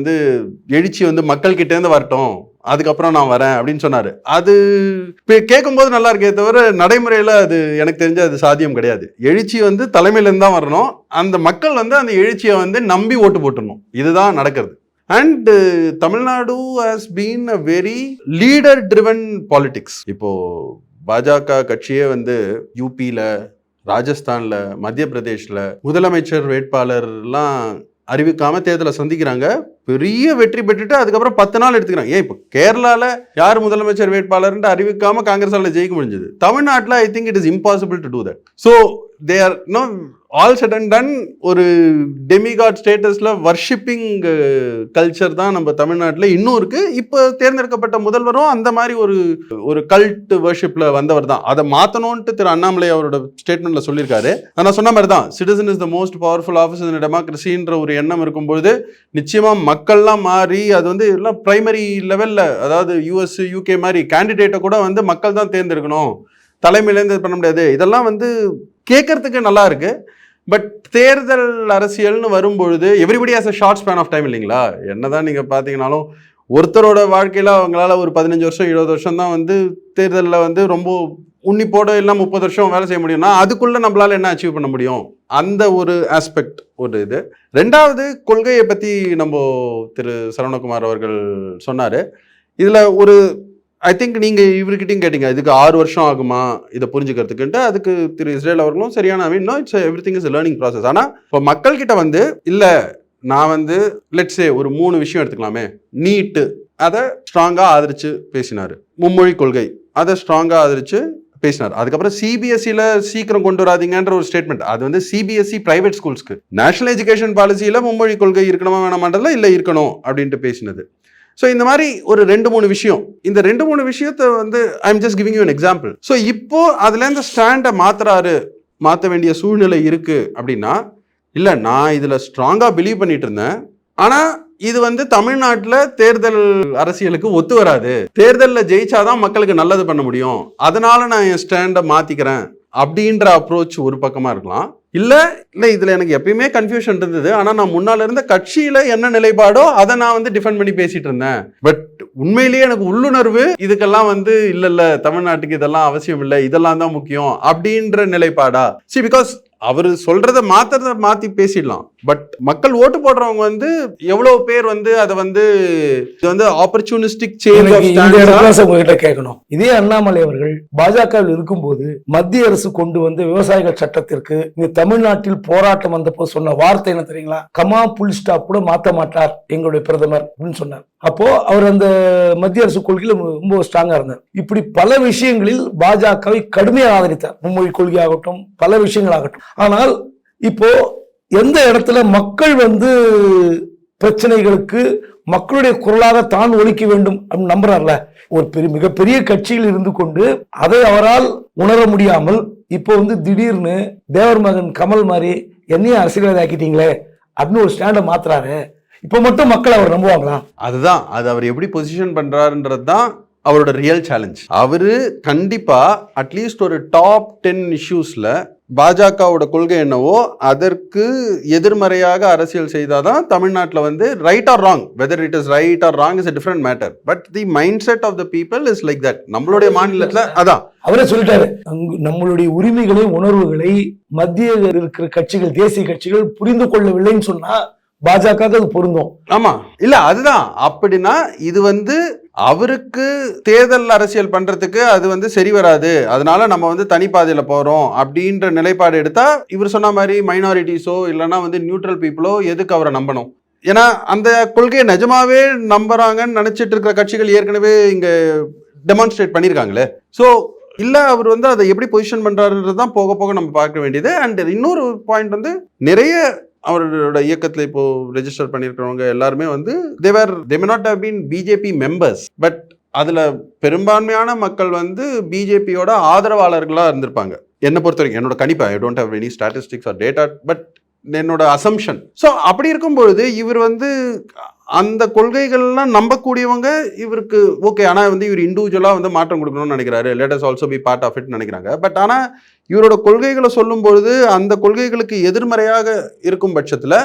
எழுச்சி மக்கள்கிட்டேருந்து வரட்டும், அதுக்கப்புறம் நான் வரேன் அப்படின்னு சொன்னார். அது கேட்கும்போது நல்லா இருக்கே தவிர நடைமுறையில் அது எனக்கு தெரிஞ்ச அது சாத்தியம் கிடையாது. எழுச்சி தலைமையிலேருந்து தான் வரணும். அந்த மக்கள் அந்த எழுச்சியை நம்பி ஓட்டு போட்டுடணும். இதுதான் நடக்கிறது. And Tamil Nadu has been a very leader driven politics. இப்போ பாஜக கட்சியே யூபியில், ராஜஸ்தானில், மத்திய பிரதேஷில் முதலமைச்சர் வேட்பாளர்லாம் அறிவிக்காம தேர்தலை சந்திக்கிறாங்க. பெரிய வெற்றி பெற்றுட்டு அதுக்கப்புறம் 10 நாள் எடுத்துக்கிறாங்க. இப்போ கேரளாவில் யார் முதலமைச்சர் வேட்பாளர்ன்ட்டு அறிவிக்காம காங்கிரஸால் ஜெயிக்க முடிஞ்சது. தமிழ்நாட்டில் I think it is impossible to do that. So they are no all set and done ஒரு டெமிகாட் ஸ்டேட்டஸில் வர்ஷிப்பிங் கல்ச்சர் தான் நம்ம தமிழ்நாட்டில் இன்னும் இருக்குது. இப்போ தேர்ந்தெடுக்கப்பட்ட முதல்வரும் அந்த மாதிரி ஒரு கல்ட் வர்ஷிப்பில் வந்தவர் தான். அதை மாற்றணும்ன்ட்டு திரு அண்ணாமலை அவரோட ஸ்டேட்மெண்ட்டில் சொல்லியிருக்காரு. நான் சொன்ன மாதிரி தான், citizen is the most powerful office in டெமோக்ரஸின்ற ஒரு எண்ணம் இருக்கும்பொழுது நிச்சயமாக மக்கள்லாம் மாறி அது எல்லாம் பிரைமரி லெவலில், அதாவது யூஎஸ் யூகே மாதிரி கேண்டிடேட்டை கூட மக்கள் தான் தேர்ந்தெடுக்கணும், தலைமையிலேருந்து பண்ண முடியாது. இதெல்லாம் கேட்கறதுக்கு நல்லா இருக்கு. பட் தேர்தல் அரசியல்னு வரும்பொழுது everybody has a short span of time இல்லைங்களா? என்னதான் நீங்கள் பார்த்தீங்கன்னாலும் ஒருத்தரோட வாழ்க்கையில் அவங்களால ஒரு 15 வருஷம் 20 வருஷம் தான் தேர்தலில் ரொம்ப உன்னிப்போட இல்லை 30 வருஷம் வேலை செய்ய முடியும்னா அதுக்குள்ளே நம்மளால என்ன அச்சீவ் பண்ண முடியும்? அந்த ஒரு ஆஸ்பெக்ட் ஒரு இது. ரெண்டாவது, கொள்கையை பற்றி நம்ம திரு சரவணகுமார் அவர்கள் சொன்னார். இதில் ஒரு ஐ திங்க் நீங்கள் இவர்கிட்டையும் கேட்டீங்க இதுக்கு 6 வருஷம் ஆகுமா இதை புரிஞ்சுக்கிறதுக்குன்ட்டு. அதுக்கு திரு இஸ்ரேல் அவர்களும் சரியான it's everything is learning process. ஆனால் இப்போ மக்கள்கிட்ட வந்து இல்லை நான் வந்து லெட்ஸே ஒரு 3 விஷயம் எடுத்துக்கலாமே. நீட்டு அதை ஸ்ட்ராங்காக ஆதரித்து பேசினார். மும்மொழி கொள்கை அதை ஸ்ட்ராங்காக ஆதரித்து பேசினார். அதுக்கப்புறம் சிபிஎஸ்சியில் சீக்கிரம் கொண்டு வராதிங்கன்ற ஒரு ஸ்டேட்மெண்ட். அது வந்து சிபிஎஸ்சி பிரைவேட் ஸ்கூல்ஸ்க்கு. நேஷனல் எஜுகேஷன் பாலிசியில் மும்மொழி கொள்கை இருக்கணுமா வேணாமான்றதுல இல்லை இருக்கணும் அப்படின்ட்டு பேசினது. ஸோ இந்த மாதிரி ஒரு 2-3 விஷயம். இந்த 2-3 விஷயத்தை வந்து I am just giving you an example. So இப்போ அதுலேருந்து ஸ்டாண்டை மாற்ற வேண்டிய சூழ்நிலை இருக்கு அப்படின்னா, இல்லை நான் இதில் ஸ்ட்ராங்காக பிலீவ் பண்ணிட்டு இருந்தேன், ஆனால் இது வந்து தமிழ்நாட்டில் தேர்தல் அரசியலுக்கு ஒத்து வராது, தேர்தலில் ஜெயிச்சாதான் மக்களுக்கு நல்லது பண்ண முடியும், அதனால நான் என் ஸ்டாண்டை மாற்றிக்கிறேன் அப்படின்ற அப்ரோச் ஒரு பக்கமாக இருக்கலாம். இல்லை இதில் எனக்கு எப்பயுமே கன்ஃபியூஷன் இருந்தது, ஆனால் நான் முன்னால் இருந்த கட்சியில் என்ன நிலைப்பாடோ அதை நான் வந்து டிஃபெண்ட் பண்ணி பேசிட்டு இருந்தேன். பட் உண்மையிலேயே எனக்கு உள்ளுணர்வு இதுக்கெல்லாம் வந்து இல்லை தமிழ்நாட்டுக்கு இதெல்லாம் அவசியம் இல்லை, இதெல்லாம் தான் முக்கியம் அப்படின்ற நிலைப்பாடா. பிகாஸ் அவர் சொல்றத மாத்தி பேசிடலாம். பட் மக்கள் ஓட்டு போடுறவங்க வந்து எவ்வளவு பேர் வந்து அதை வந்து இது வந்து ஆப்பர்ச்சுனிஸ்டிக் சேஞ்ச் ஆஃப் ஸ்டாண்ட் உங்ககிட்ட கேட்கணும். இதே அண்ணாமலை அவர்கள் பாஜகவில் இருக்கும்போது மத்திய அரசு கொண்டு வந்து விவசாயிகள் சட்டத்திற்கு இங்க தமிழ்நாட்டில் போராட்டம் வந்தப்போ சொன்ன வார்த்தை என்ன தெரியுங்களா? கமா புல் ஸ்டாப் கூட மாற்ற மாட்டார் எங்களுடைய பிரதமர் அப்படின்னு சொன்னார். அப்போ அவர் அந்த மத்திய அரசு கொள்கையில ரொம்ப ஸ்ட்ராங்கா இருந்தார். இப்படி பல விஷயங்களில் பாஜகவை கடுமையாக ஆதரித்தார். மும்மொழி கொள்கை ஆகட்டும், பல விஷயங்கள் ஆகட்டும். ஆனால் இப்போ எந்த இடத்துல மக்கள் வந்து பிரச்சனைகளுக்கு மக்களுடைய குரலாக தான் ஒலிக்க வேண்டும் அப்படின்னு நம்புறாருல, ஒரு மிகப்பெரிய கட்சியில் இருந்து கொண்டு அதை அவரால் உணர முடியாமல் இப்போ வந்து திடீர்னு தேவர் மகன் கமல் மாதிரி என்னையும் அரசியல்வாதி ஆக்கிட்டீங்களே அப்படின்னு ஒரு ஸ்டாண்டை மாத்துறாரு. இப்ப மட்டும் மக்கள் அவர் நம்புவாங்களா? அதுதான், அது அவர் எப்படி பொசிஷன் பண்றாருன்றது தான் அவரோட ரியல் சேலஞ்ச். அவரு கண்டிப்பா அட்லீஸ்ட் ஒரு டாப் 10 இஷ்யூஸ்ல பாஜகவோட கொள்கை என்னவோ அதற்கு எதிர்மறையாக அரசியல் செய்தாதான் தமிழ்நாட்டில் வந்து right or wrong, whether it is right or wrong is a different matter, but the mind set of the people is like that. நம்மளுடைய மாநிலத்தில் அதான் அவரே சொல்லிட்டாரு, நம்மளுடைய உரிமைகளை உணர்வுகளை மத்திய இருக்கிற கட்சிகள், தேசிய கட்சிகள் புரிந்து கொள்ளவில்லைன்னு சொன்னா பாஜக அது பொருந்தும். ஆமா, இல்ல அதுதான். அப்படின்னா இது வந்து அவருக்கு தேர்தல் அரசியல் பண்றதுக்கு அது வந்து சரி வராது, அதனால நம்ம வந்து தனிப்பாதையில போறோம் அப்படின்ற நிலைப்பாடு எடுத்தா இவர் சொன்ன மாதிரி மைனாரிட்டிஸோ இல்லைன்னா வந்து நியூட்ரல் பீப்புளோ எதுக்கு அவரை நம்பணும்? ஏன்னா அந்த கொள்கையை நிஜமாவே நம்புறாங்கன்னு நினைச்சிட்டு இருக்கிற கட்சிகள் ஏற்கனவே இங்க டெமான்ஸ்ட்ரேட் பண்ணியிருக்காங்களே. ஸோ இல்ல அவர் வந்து அதை எப்படி பொசிஷன் பண்றாருன்றது தான் போக போக நம்ம பார்க்க வேண்டியது. அண்ட் இன்னொரு பாயிண்ட் வந்து நிறைய அவரோட இயக்கத்தில் இப்போ ரெஜிஸ்டர் பண்ணியிருக்கிறவங்க எல்லாருமே வந்து they may not have been BJP members, but அதில் பெரும்பான்மையான மக்கள் வந்து பிஜேபியோட ஆதரவாளர்களாக இருந்திருப்பாங்க. என்னை பொறுத்த வரைக்கும் என்னோட கணிப்பு, I don't have any statistics or data, but என்னோட அசம்ஷன். ஸோ அப்படி இருக்கும்பொழுது இவர் வந்து அந்த கொள்கைகள்லாம் நம்பக்கூடியவங்க இவருக்கு ஓகே, ஆனால் வந்து இவர் இண்டிவிஜுவலாக வந்து மாற்றம் கொடுக்கணும்னு நினைக்கிறாரு, let us also be part of it நினைக்கிறாங்க. பட் ஆனால் இவரோட கொள்கைகளை சொல்லும் பொழுது அந்த கொள்கைகளுக்கு எதிர்மறையாக இருக்கும் பட்சத்தில்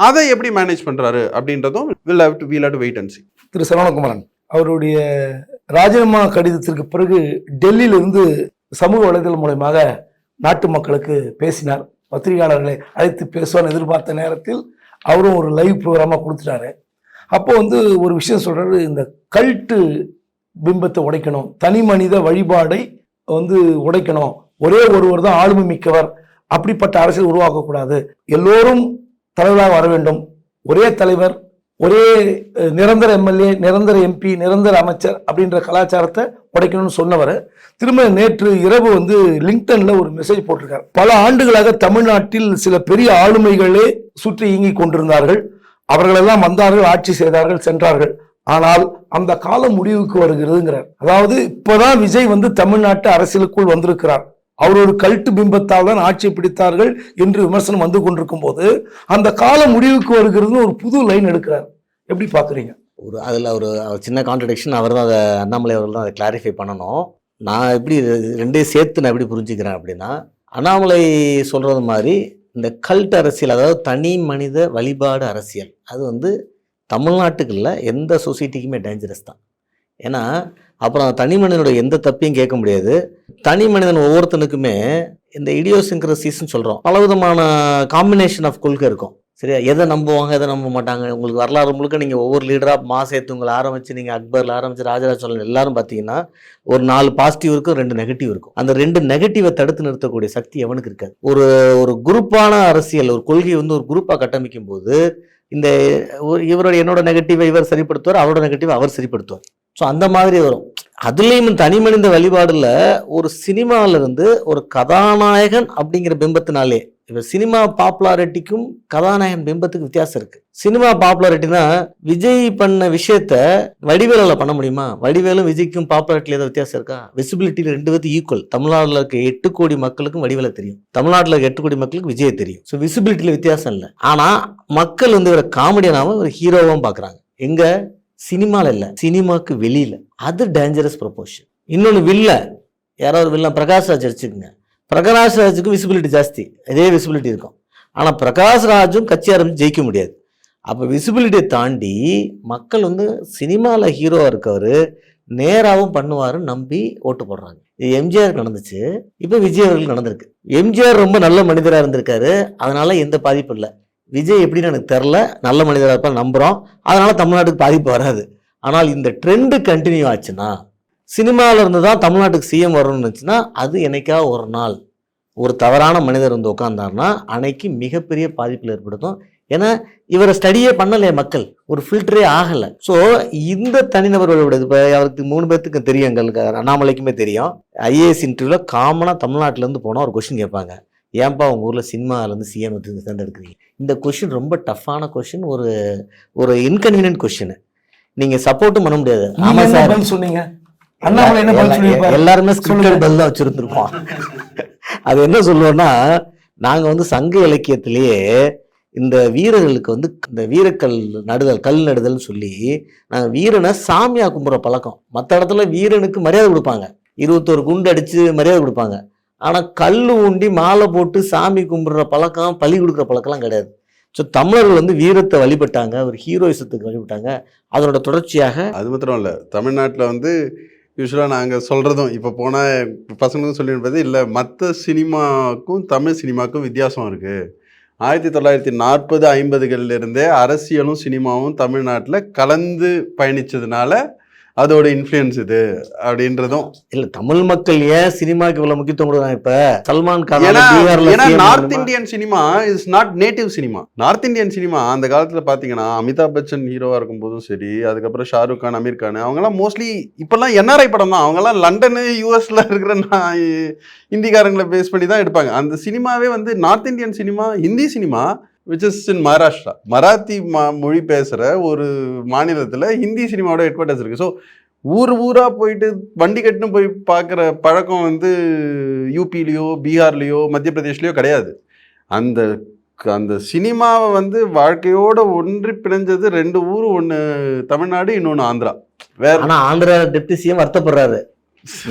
அதை எப்படி மேனேஜ் பண்றாரு அப்படின்றதும் we'll have to wait and see. திரு சரவணகுமாரன் அவருடைய ராஜினாமா கடிதத்திற்கு பிறகு டெல்லியிலிருந்து சமூக வலைதளம் மூலமாக நாட்டு மக்களுக்கு பேசினார். பத்திரிகையாளர்களை அழைத்து பேசுவான்னு எதிர்பார்த்த நேரத்தில் அவரும் ஒரு லைவ் ப்ரோக்ராமாக கொடுத்துட்டாரு. அப்போ வந்து ஒரு விஷயம் சொல்றாரு, இந்த கல்ட்டு பிம்பத்தை உடைக்கணும், தனி மனித வழிபாடை வந்து உடைக்கணும், ஒரே ஒருவர் தான் ஆளுமை மிக்கவர், அப்படிப்பட்ட அரசியல் உருவாக்கக்கூடாது, எல்லோரும் தலைவராக வர வேண்டும், ஒரே தலைவர், ஒரே நிரந்தர எம்எல்ஏ, நிரந்தர எம்பி, நிரந்தர அமைச்சர் அப்படின்ற கலாச்சாரத்தை உடைக்கணும்னு சொன்னவர் திரும்ப நேற்று இரவு வந்து லிங்க்டன்ல ஒரு மெசேஜ் போட்டிருக்காரு. பல ஆண்டுகளாக தமிழ்நாட்டில் சில பெரிய ஆளுமைகளே சுற்றி இயங்கி கொண்டிருந்தார்கள், அவர்களெல்லாம் வந்தார்கள், ஆட்சி செய்தார்கள், சென்றார்கள், ஆனால் அந்த காலம் முடிவுக்கு வருகிறதுங்கிறார். அதாவது இப்பதான் விஜய் வந்து தமிழ்நாட்டு அரசியலுக்குள் வந்திருக்கிறார், அவர் ஒரு கல்ட்டு பிம்பத்தால் தான் ஆட்சி பிடித்தார்கள் என்று விமர்சனம் வந்து கொண்டிருக்கும் போது அந்த காலம் முடிவுக்கு வருகிறதுன்னு ஒரு புது லைன் எடுக்கிறார். எப்படி பாக்குறீங்க? அதில் ஒரு சின்ன கான்ட்ரடிக்ஷன், அவர் தான் அதை அண்ணாமலை அவர்கள் தான் அதை கிளாரிஃபை பண்ணணும். நான் எப்படி ரெண்டையும் சேர்த்து நான் எப்படி புரிஞ்சுக்கிறேன் அப்படின்னா, அண்ணாமலை சொல்கிறது மாதிரி இந்த கல்ட் அரசியல், அதாவது தனி மனித வழிபாடு அரசியல், அது வந்து தமிழ்நாட்டுக்கு இல்லை, எந்த சொசைட்டிக்குமே டேஞ்சரஸ் தான். ஏன்னா அப்புறம் தனி மனிதனோட எந்த தப்பையும் கேட்க முடியாது. தனி மனிதன் ஒவ்வொருத்தனுக்குமே இந்த இடியோசிங்க்ரசிஸ்ன்னு சொல்கிறோம், பலவிதமான காம்பினேஷன் ஆஃப் கொள்கை இருக்கும். சரியா? எதை நம்புவாங்க எதை நம்ப மாட்டாங்க. உங்களுக்கு வரலாறு முழுக்க நீங்கள் ஒவ்வொரு லீடராக மாசேத்துங்களை ஆரம்பித்து நீங்கள் அக்பரில் ஆரம்பித்து ராஜராஜ சோழன் எல்லாரும் பார்த்தீங்கன்னா ஒரு 4 பாசிட்டிவ் இருக்கும், 2 நெகட்டிவ் இருக்கும். அந்த 2 நெகட்டிவை தடுத்து நிறுத்தக்கூடிய சக்தி எவனுக்கு இருக்காது. ஒரு குரூப்பான அரசியல், ஒரு கொள்கையை வந்து ஒரு குரூப்பாக கட்டமைக்கும் போது இந்த என்னோட நெகட்டிவை இவர் சரிப்படுத்துவார், அவரோட நெகட்டிவை அவர் சரிப்படுத்துவார். ஸோ அந்த மாதிரி வரும். அதுலேயும் தனி மனித வழிபாடுல ஒரு சினிமால இருந்து ஒரு கதாநாயகன் அப்படிங்கிற பிம்பத்தினாலே, இப்போ சினிமா பாப்புலாரிட்டிக்கும் கதாநாயகன் பிம்பத்துக்கு வித்தியாசம் இருக்கு. சினிமா பாப்புலாரிட்டினா விஜய் பண்ண விஷயத்த வடிவேலால பண்ண முடியுமா? வடிவேலும் விஜய்க்கும் பாப்புலாரிட்டியில் ஏதாவது வித்தியாசம் இருக்கா? விசிபிலிட்டியில் 2 பேருக்கு ஈக்குவல். தமிழ்நாட்டில் இருக்க 8 கோடி மக்களுக்கும் வடிவேலை தெரியும், தமிழ்நாட்டில் இருக்க 8 கோடி மக்களுக்கு விஜய் தெரியும். ஸோ விசிபிலிட்டியில் வித்தியாசம் இல்லை. ஆனால் மக்கள் வந்து இவரை காமெடியனாகவும் ஒரு ஹீரோவாகவும் பார்க்குறாங்க. எங்க? சினிமாவில் இல்லை, சினிமாவுக்கு வெளியில். அது டேஞ்சரஸ் ப்ரொபோஷன். இன்னொன்று வில்ல, யாராவது வில்லன் பிரகாஷ்ராஜ் வச்சுக்கோங்க. பிரகாஷ்ராஜுக்கு விசிபிலிட்டி ஜாஸ்தி, இதே விசிபிலிட்டி இருக்கும். ஆனால் பிரகாஷ்ராஜும் கட்சி ஆரம்பிச்சு ஜெயிக்க முடியாது. அப்போ விசிபிலிட்டியை தாண்டி மக்கள் வந்து சினிமாவில் ஹீரோவாக இருக்கவர் நேராகவும் பண்ணுவாருன்னு நம்பி ஓட்டு போடுறாங்க. இது எம்ஜிஆர் நடந்துச்சு, இப்போ விஜய் அவர்கள் நடந்திருக்கு. எம்ஜிஆர் ரொம்ப நல்ல மனிதராக இருந்திருக்காரு, அதனால எந்த பாதிப்பும் இல்லை. விஜய் எப்படின்னு எனக்கு தெரில, நல்ல மனிதராக இருப்பா நம்புகிறோம், அதனால தமிழ்நாட்டுக்கு பாதிப்பு வராது. ஆனால் இந்த ட்ரெண்டு கண்டினியூ ஆச்சுன்னா, சினிமாவில் இருந்து தான் தமிழ்நாட்டுக்கு சிஎம் வரணும்னு இருந்துச்சுன்னா, அது என்னைக்கா ஒரு நாள் ஒரு தவறான மனிதர் வந்து உட்காந்தாருன்னா அன்னைக்கு மிகப்பெரிய பாதிப்பில் ஏற்படுத்தும். ஏன்னா இவரை ஸ்டடியே பண்ணலையே மக்கள், ஒரு ஃபில்டரே ஆகலை. ஸோ இந்த தனிநபர்களோட இப்போ அவருக்கு 3 பேர்த்துக்கு தெரியும், எங்களுக்கு அண்ணாமலைக்குமே தெரியும். ஐஏஎஸ் இன்டர்வியூவில் காமனாக தமிழ்நாட்டிலேருந்து போனால் ஒரு கொஸ்டின் கேட்பாங்க, ஏன்பா உங்கள் ஊரில் சினிமாவிலேருந்து சிஎம் தேர்ந்தெடுக்கிறீங்க? இந்த கொஸ்டின் ரொம்ப டஃப்பான கொஸ்டின், ஒரு இன்கன்வீனியன்ட் கொஸ்டின். நீங்கள் சப்போர்ட்டும் பண்ண முடியாது. ஆமாம் சார் சொன்னீங்க, அண்ணாமலை என்ன பதில் சொல்லியிருப்பாரு? எல்லாருமே ஸ்கிரிப்டட் பதில் தான் வச்சுருந்துருப்போம். அது என்ன சொல்லுவோம்னா, நாங்கள் வந்து சங்க இலக்கியத்திலேயே இந்த வீரர்களுக்கு வந்து இந்த வீரக்கல் நடுதல், கல் நடுதல்னு சொல்லி நாங்கள் வீரனை சாமியா கும்பிட்ற பழக்கம். மற்ற இடத்துல வீரனுக்கு மரியாதை கொடுப்பாங்க, 21 குண்டு அடித்து மரியாதை கொடுப்பாங்க. ஆனால் கல் ஊண்டி மாலை போட்டு சாமி கும்பிட்ற பழக்கம், பலி கொடுக்குற பழக்கம்லாம் கிடையாது. ஸோ தமிழர்கள் வந்து வீரத்தை வழிபட்டாங்க, ஒரு ஹீரோயிசத்துக்கு வழிபட்டாங்க. அதனோட தொடர்ச்சியாக அது மாத்திரம் இல்லை, தமிழ்நாட்டில் வந்து யூஸ்வலாக நாங்கள் சொல்கிறதும் இப்போ போனால் பசங்களுக்கும் சொல்லியிருப்பது இல்லை, மற்ற சினிமாவுக்கும் தமிழ் சினிமாவுக்கும் வித்தியாசம் இருக்குது. 1940-50களிலிருந்தே அரசியலும் சினிமாவும் தமிழ்நாட்டில் கலந்து பயணித்ததுனால அதோட இன்ஃப்ளூயன்ஸ் இது அப்படின்றதும் இல்ல. தமிழ் மக்கள் ஏன் சினிமாக்கு இவ்வளவு முக்கியத்துவம் கொடுக்குறாங்க? இப்ப சல்மான் கான், ஏன்னா north Indian cinema is not native cinema. North Indian cinema அந்த காலத்துல பாத்தீங்கன்னா அமிதாப் பச்சன் ஹீரோவா இருக்கும் போதும் சரி, அதுக்கப்புறம் ஷாருக் கான், அமீர் கான், அவங்கெல்லாம் மோஸ்ட்லி இப்பெல்லாம் என்ஆர்ஐ படம் தான். அவங்கெல்லாம் லண்டனு யூஎஸ்ல இருக்கிற ஹிந்திக்காரங்களை பேஸ் பண்ணி தான் எடுப்பாங்க. அந்த சினிமாவே வந்து north Indian cinema, Hindi cinema which is in Maharashtra, Marathi மொழி பேசுகிற ஒரு மாநிலத்தில் ஹிந்தி சினிமாவோட ஹெட் குவார்ட்டர்ஸ் இருக்குது. ஸோ ஊராக போயிட்டு வண்டி கட்டுன்னு போய் பார்க்குற பழக்கம் வந்து யூபிலேயோ பீகார்லேயோ மத்திய பிரதேஷ்லேயோ கிடையாது. அந்த சினிமாவை வந்து வாழ்க்கையோடு ஒன்றி பிணைஞ்சது 2 ஊர், ஒன்று தமிழ்நாடு, இன்னொன்று ஆந்திரா. வேற ஆனால் ஆந்திரா டெப்டி சிஎம் வருத்தப்படுறாரு,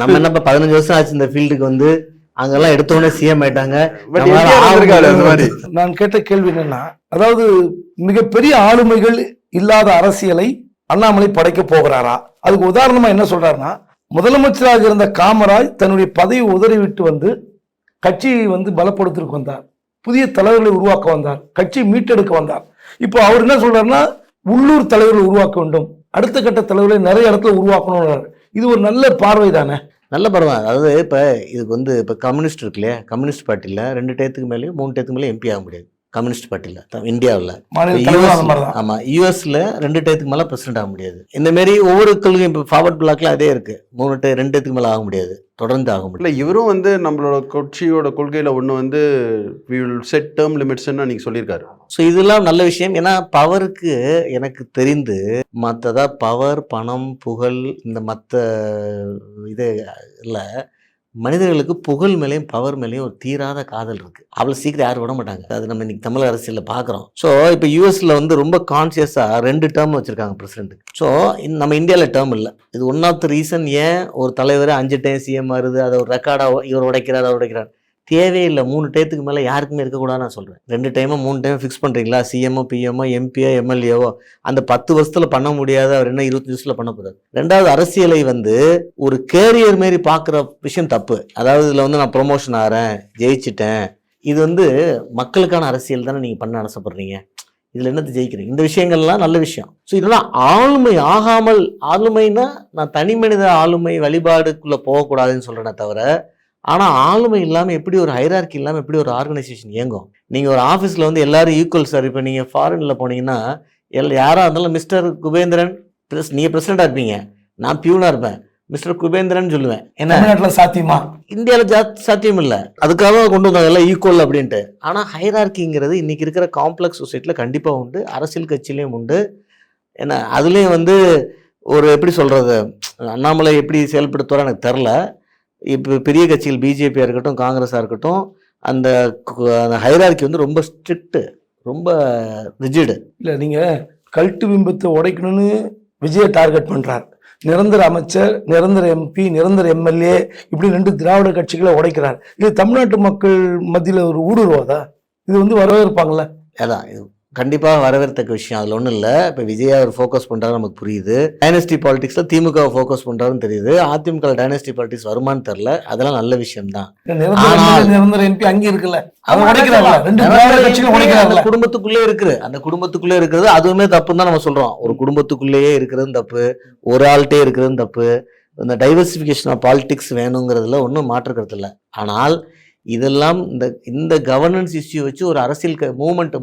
நம்ம என்னப்பா 15 வருஷம் ஆச்சு இந்த ஃபீல்டுக்கு வந்து, அங்கெல்லாம் எடுத்தோடனே சிஎம் ஆயிட்டாங்க. நான் கேட்ட கேள்வி என்னன்னா, அதாவது மிகப்பெரிய ஆளுமைகள் இல்லாத அரசியலை அண்ணாமலை படைக்க போகிறாரா? அதுக்கு உதாரணமா என்ன சொல்றாருன்னா, முதலமைச்சராக இருந்த காமராஜ் தன்னுடைய பதவி உதறிவிட்டு வந்து கட்சியை வந்து பலப்படுத்திற்கு வந்தார், புதிய தலைவர்களை உருவாக்க வந்தார், கட்சியை மீட்டெடுக்க வந்தார். இப்போ அவர் என்ன சொல்றாருன்னா, உள்ளூர் தலைவர்களை உருவாக்க வேண்டும், அடுத்த கட்ட தலைவர்களை நிறைய இடத்துல உருவாக்கணும். இது ஒரு நல்ல பார்வை தானே? நல்ல பரவாயில்ல. அதாவது இப்போ இதுக்கு வந்து இப்போ கம்யூனிஸ்ட் இருக்கு இல்லையா, கம்யூனிஸ்ட் பார்ட்டியில் 2 டயத்துக்கு மேலேயும் 3 டயத்துக்கு மேலே எம்பி ஆக முடியாது கம்யூனிஸ்ட் பார்ட்டியில் இந்தியாவில். ஆமாம், யூஎஸ்ல 2 டயத்துக்கு மேலே பிரசிடென்ட் ஆக முடியாது. இந்த மாதிரி ஒவ்வொரு கொள்கையும் இப்போ ஃபார்வர்ட் பிளாக்ல அதே இருக்கு, 2 டயத்துக்கு மேலே ஆக முடியாது, தொடர்ந்து ஆக முடியல. இவரும் வந்து நம்மளோட கட்சியோட கொள்கையில் ஒன்று வந்து we will set term limitsன்னு அன்றைக்கி சொல்லியிருக்காரு. ஸோ இதெல்லாம் நல்ல விஷயம். ஏன்னா பவருக்கு எனக்கு தெரிந்து மற்றதா பவர், பணம், புகழ், இந்த மற்ற இது இல்லை, மனிதர்களுக்கு புகழ் மேலேயும் பவர் மேலேயும் ஒரு தீராத காதல் இருக்குது. அவ்வளோ சீக்கிரம் யாரும் விட மாட்டாங்க. அது நம்ம இன்னைக்கு தமிழ் அரசியலில் பார்க்குறோம். ஸோ இப்போ யூஎஸ்ல வந்து ரொம்ப கான்சியஸாக 2 டேர்ம் வச்சுருக்காங்க பிரசிடென்ட்டுக்கு. ஸோ நம்ம இந்தியாவில் டேர்ம் இல்லை. இது ஒன் ஆஃப் த ரீசன் ஏன் ஒரு தலைவர் 5 டைம் சிஎம் வருது, அதை ஒரு ரெக்கார்டாக இவர் உடைக்கிறார், அவர் உடைக்கிறார். தேவையில்லை. 3 டயத்துக்கு மேலே யாருக்குமே இருக்கக்கூடாதுன்னு நான் சொல்கிறேன். 2 டைமோ 3 டைமோ ஃபிக்ஸ் பண்ணுறீங்களா? சிஎம்ஓ, பிஎம்ஓ, எம்பியோ, எம்எல்ஏவோ அந்த 10 வருஷத்தில் பண்ண முடியாத அவர் என்ன 25 வருஷத்தில் பண்ண போகிறார்? 2வது, அரசியலை வந்து ஒரு கேரியர் மாரி பார்க்குற விஷயம் தப்பு. அதாவது இதில் வந்து நான் ப்ரொமோஷன் ஆகிறேன், ஜெயிச்சிட்டேன், இது வந்து மக்களுக்கான அரசியல் தானே நீங்கள் பண்ண ஆசைப்படுறீங்க. இதில் என்னத்தை ஜெயிக்கிறீங்க? இந்த விஷயங்கள்லாம் நல்ல விஷயம். ஸோ இதெல்லாம் ஆளுமை ஆகாமல், ஆளுமைனா நான் தனி மனித ஆளுமை வழிபாடுக்குள்ளே போகக்கூடாதுன்னு சொல்கிறேனே தவிர, ஆனால் ஆளுமை இல்லாமல் எப்படி ஒரு ஹைரார்கி இல்லாமல் எப்படி ஒரு ஆர்கனைசேஷன் இயங்கும்? நீங்கள் ஒரு ஆஃபீஸில் வந்து எல்லாரும் ஈக்குவல் சார். இப்போ நீங்கள் ஃபாரினில் போனீங்கன்னா யாராக இருந்தாலும் மிஸ்டர் குபேந்திரன் நீங்கள் பிரசிடண்டாக இருப்பீங்க, நான் பியூனாக இருப்பேன், மிஸ்டர் குபேந்திரன் சொல்லுவேன். ஏன்னா தமிழ்நாட்டில் சாத்தியமா? இந்தியாவில் சாத்தியம் இல்லை. அதுக்காக கொண்டு வந்தாங்க எல்லாம் ஈக்குவல் அப்படின்ட்டு. ஆனால் ஹைரார்கிங்கிறது இன்னைக்கு இருக்கிற காம்ப்ளெக்ஸ் சொசைட்டியில் கண்டிப்பாக உண்டு, அரசியல் கட்சியிலையும் உண்டு. ஏன்னா அதுலேயும் வந்து ஒரு எப்படி சொல்கிறது, அண்ணாமலை எப்படி செயல்படுத்துவாரோ எனக்கு தெரில. இப்போ பெரிய கட்சிகள் பிஜேபியாக இருக்கட்டும், காங்கிரஸாக இருக்கட்டும், அந்த ஹைரார்கி வந்து ரொம்ப ஸ்ட்ரிக்ட்டு, ரொம்ப ரிஜிடு. இல்லை, நீங்கள் கல்ட்டு பிம்பத்தை உடைக்கணும்னு விஜயை டார்கெட் பண்ணுறார். நிரந்தர அமைச்சர், நிரந்தர எம்பி, நிரந்தர எம்எல்ஏ, இப்படி 2 திராவிட கட்சிகளை உடைக்கிறார். இது தமிழ்நாட்டு மக்கள் மத்தியில் ஒரு ஊடுருவாதா? இது வந்து வரவேற்பாங்களே? அதான் இது கண்டிப்பாக வரவேற்கத்தக்க விஷயம். அதில் ஒன்றும் இல்லை. இப்போ விஜய் அவர் ஃபோக்கஸ் பண்ணுறாரு நமக்கு புரியுது. டைனஸ்டி பாலிடிக்ஸில் திமுக ஃபோக்கஸ் பண்ணுறாருன்னு தெரியுது. அதிமுக டைனஸ்டி பாலிடிக்ஸ் வருமானு தெரில. அதெல்லாம் நல்ல விஷயம் தான். நிரந்தர எம்பி அங்கே இருக்குல்ல, குடும்பத்துக்குள்ளே இருக்குது. அந்த குடும்பத்துக்குள்ளே இருக்கிறது அதுவுமே தப்புன்னு தான் நம்ம சொல்கிறோம். ஒரு குடும்பத்துக்குள்ளேயே இருக்கிறது தப்பு, ஒரு ஆள்கிட்டே இருக்கிறது தப்பு. இந்த டைவர்சிஃபிகேஷன் ஆஃப் பாலிடிக்ஸ் வேணுங்கிறதுல ஒன்றும் மாற்றுக்கிறது இல்லை. ஆனால் இதெல்லாம் இந்த கவர்னன்ஸ் இஷ்யூ வச்சு ஒரு அரசியல் மூவ்மெண்ட்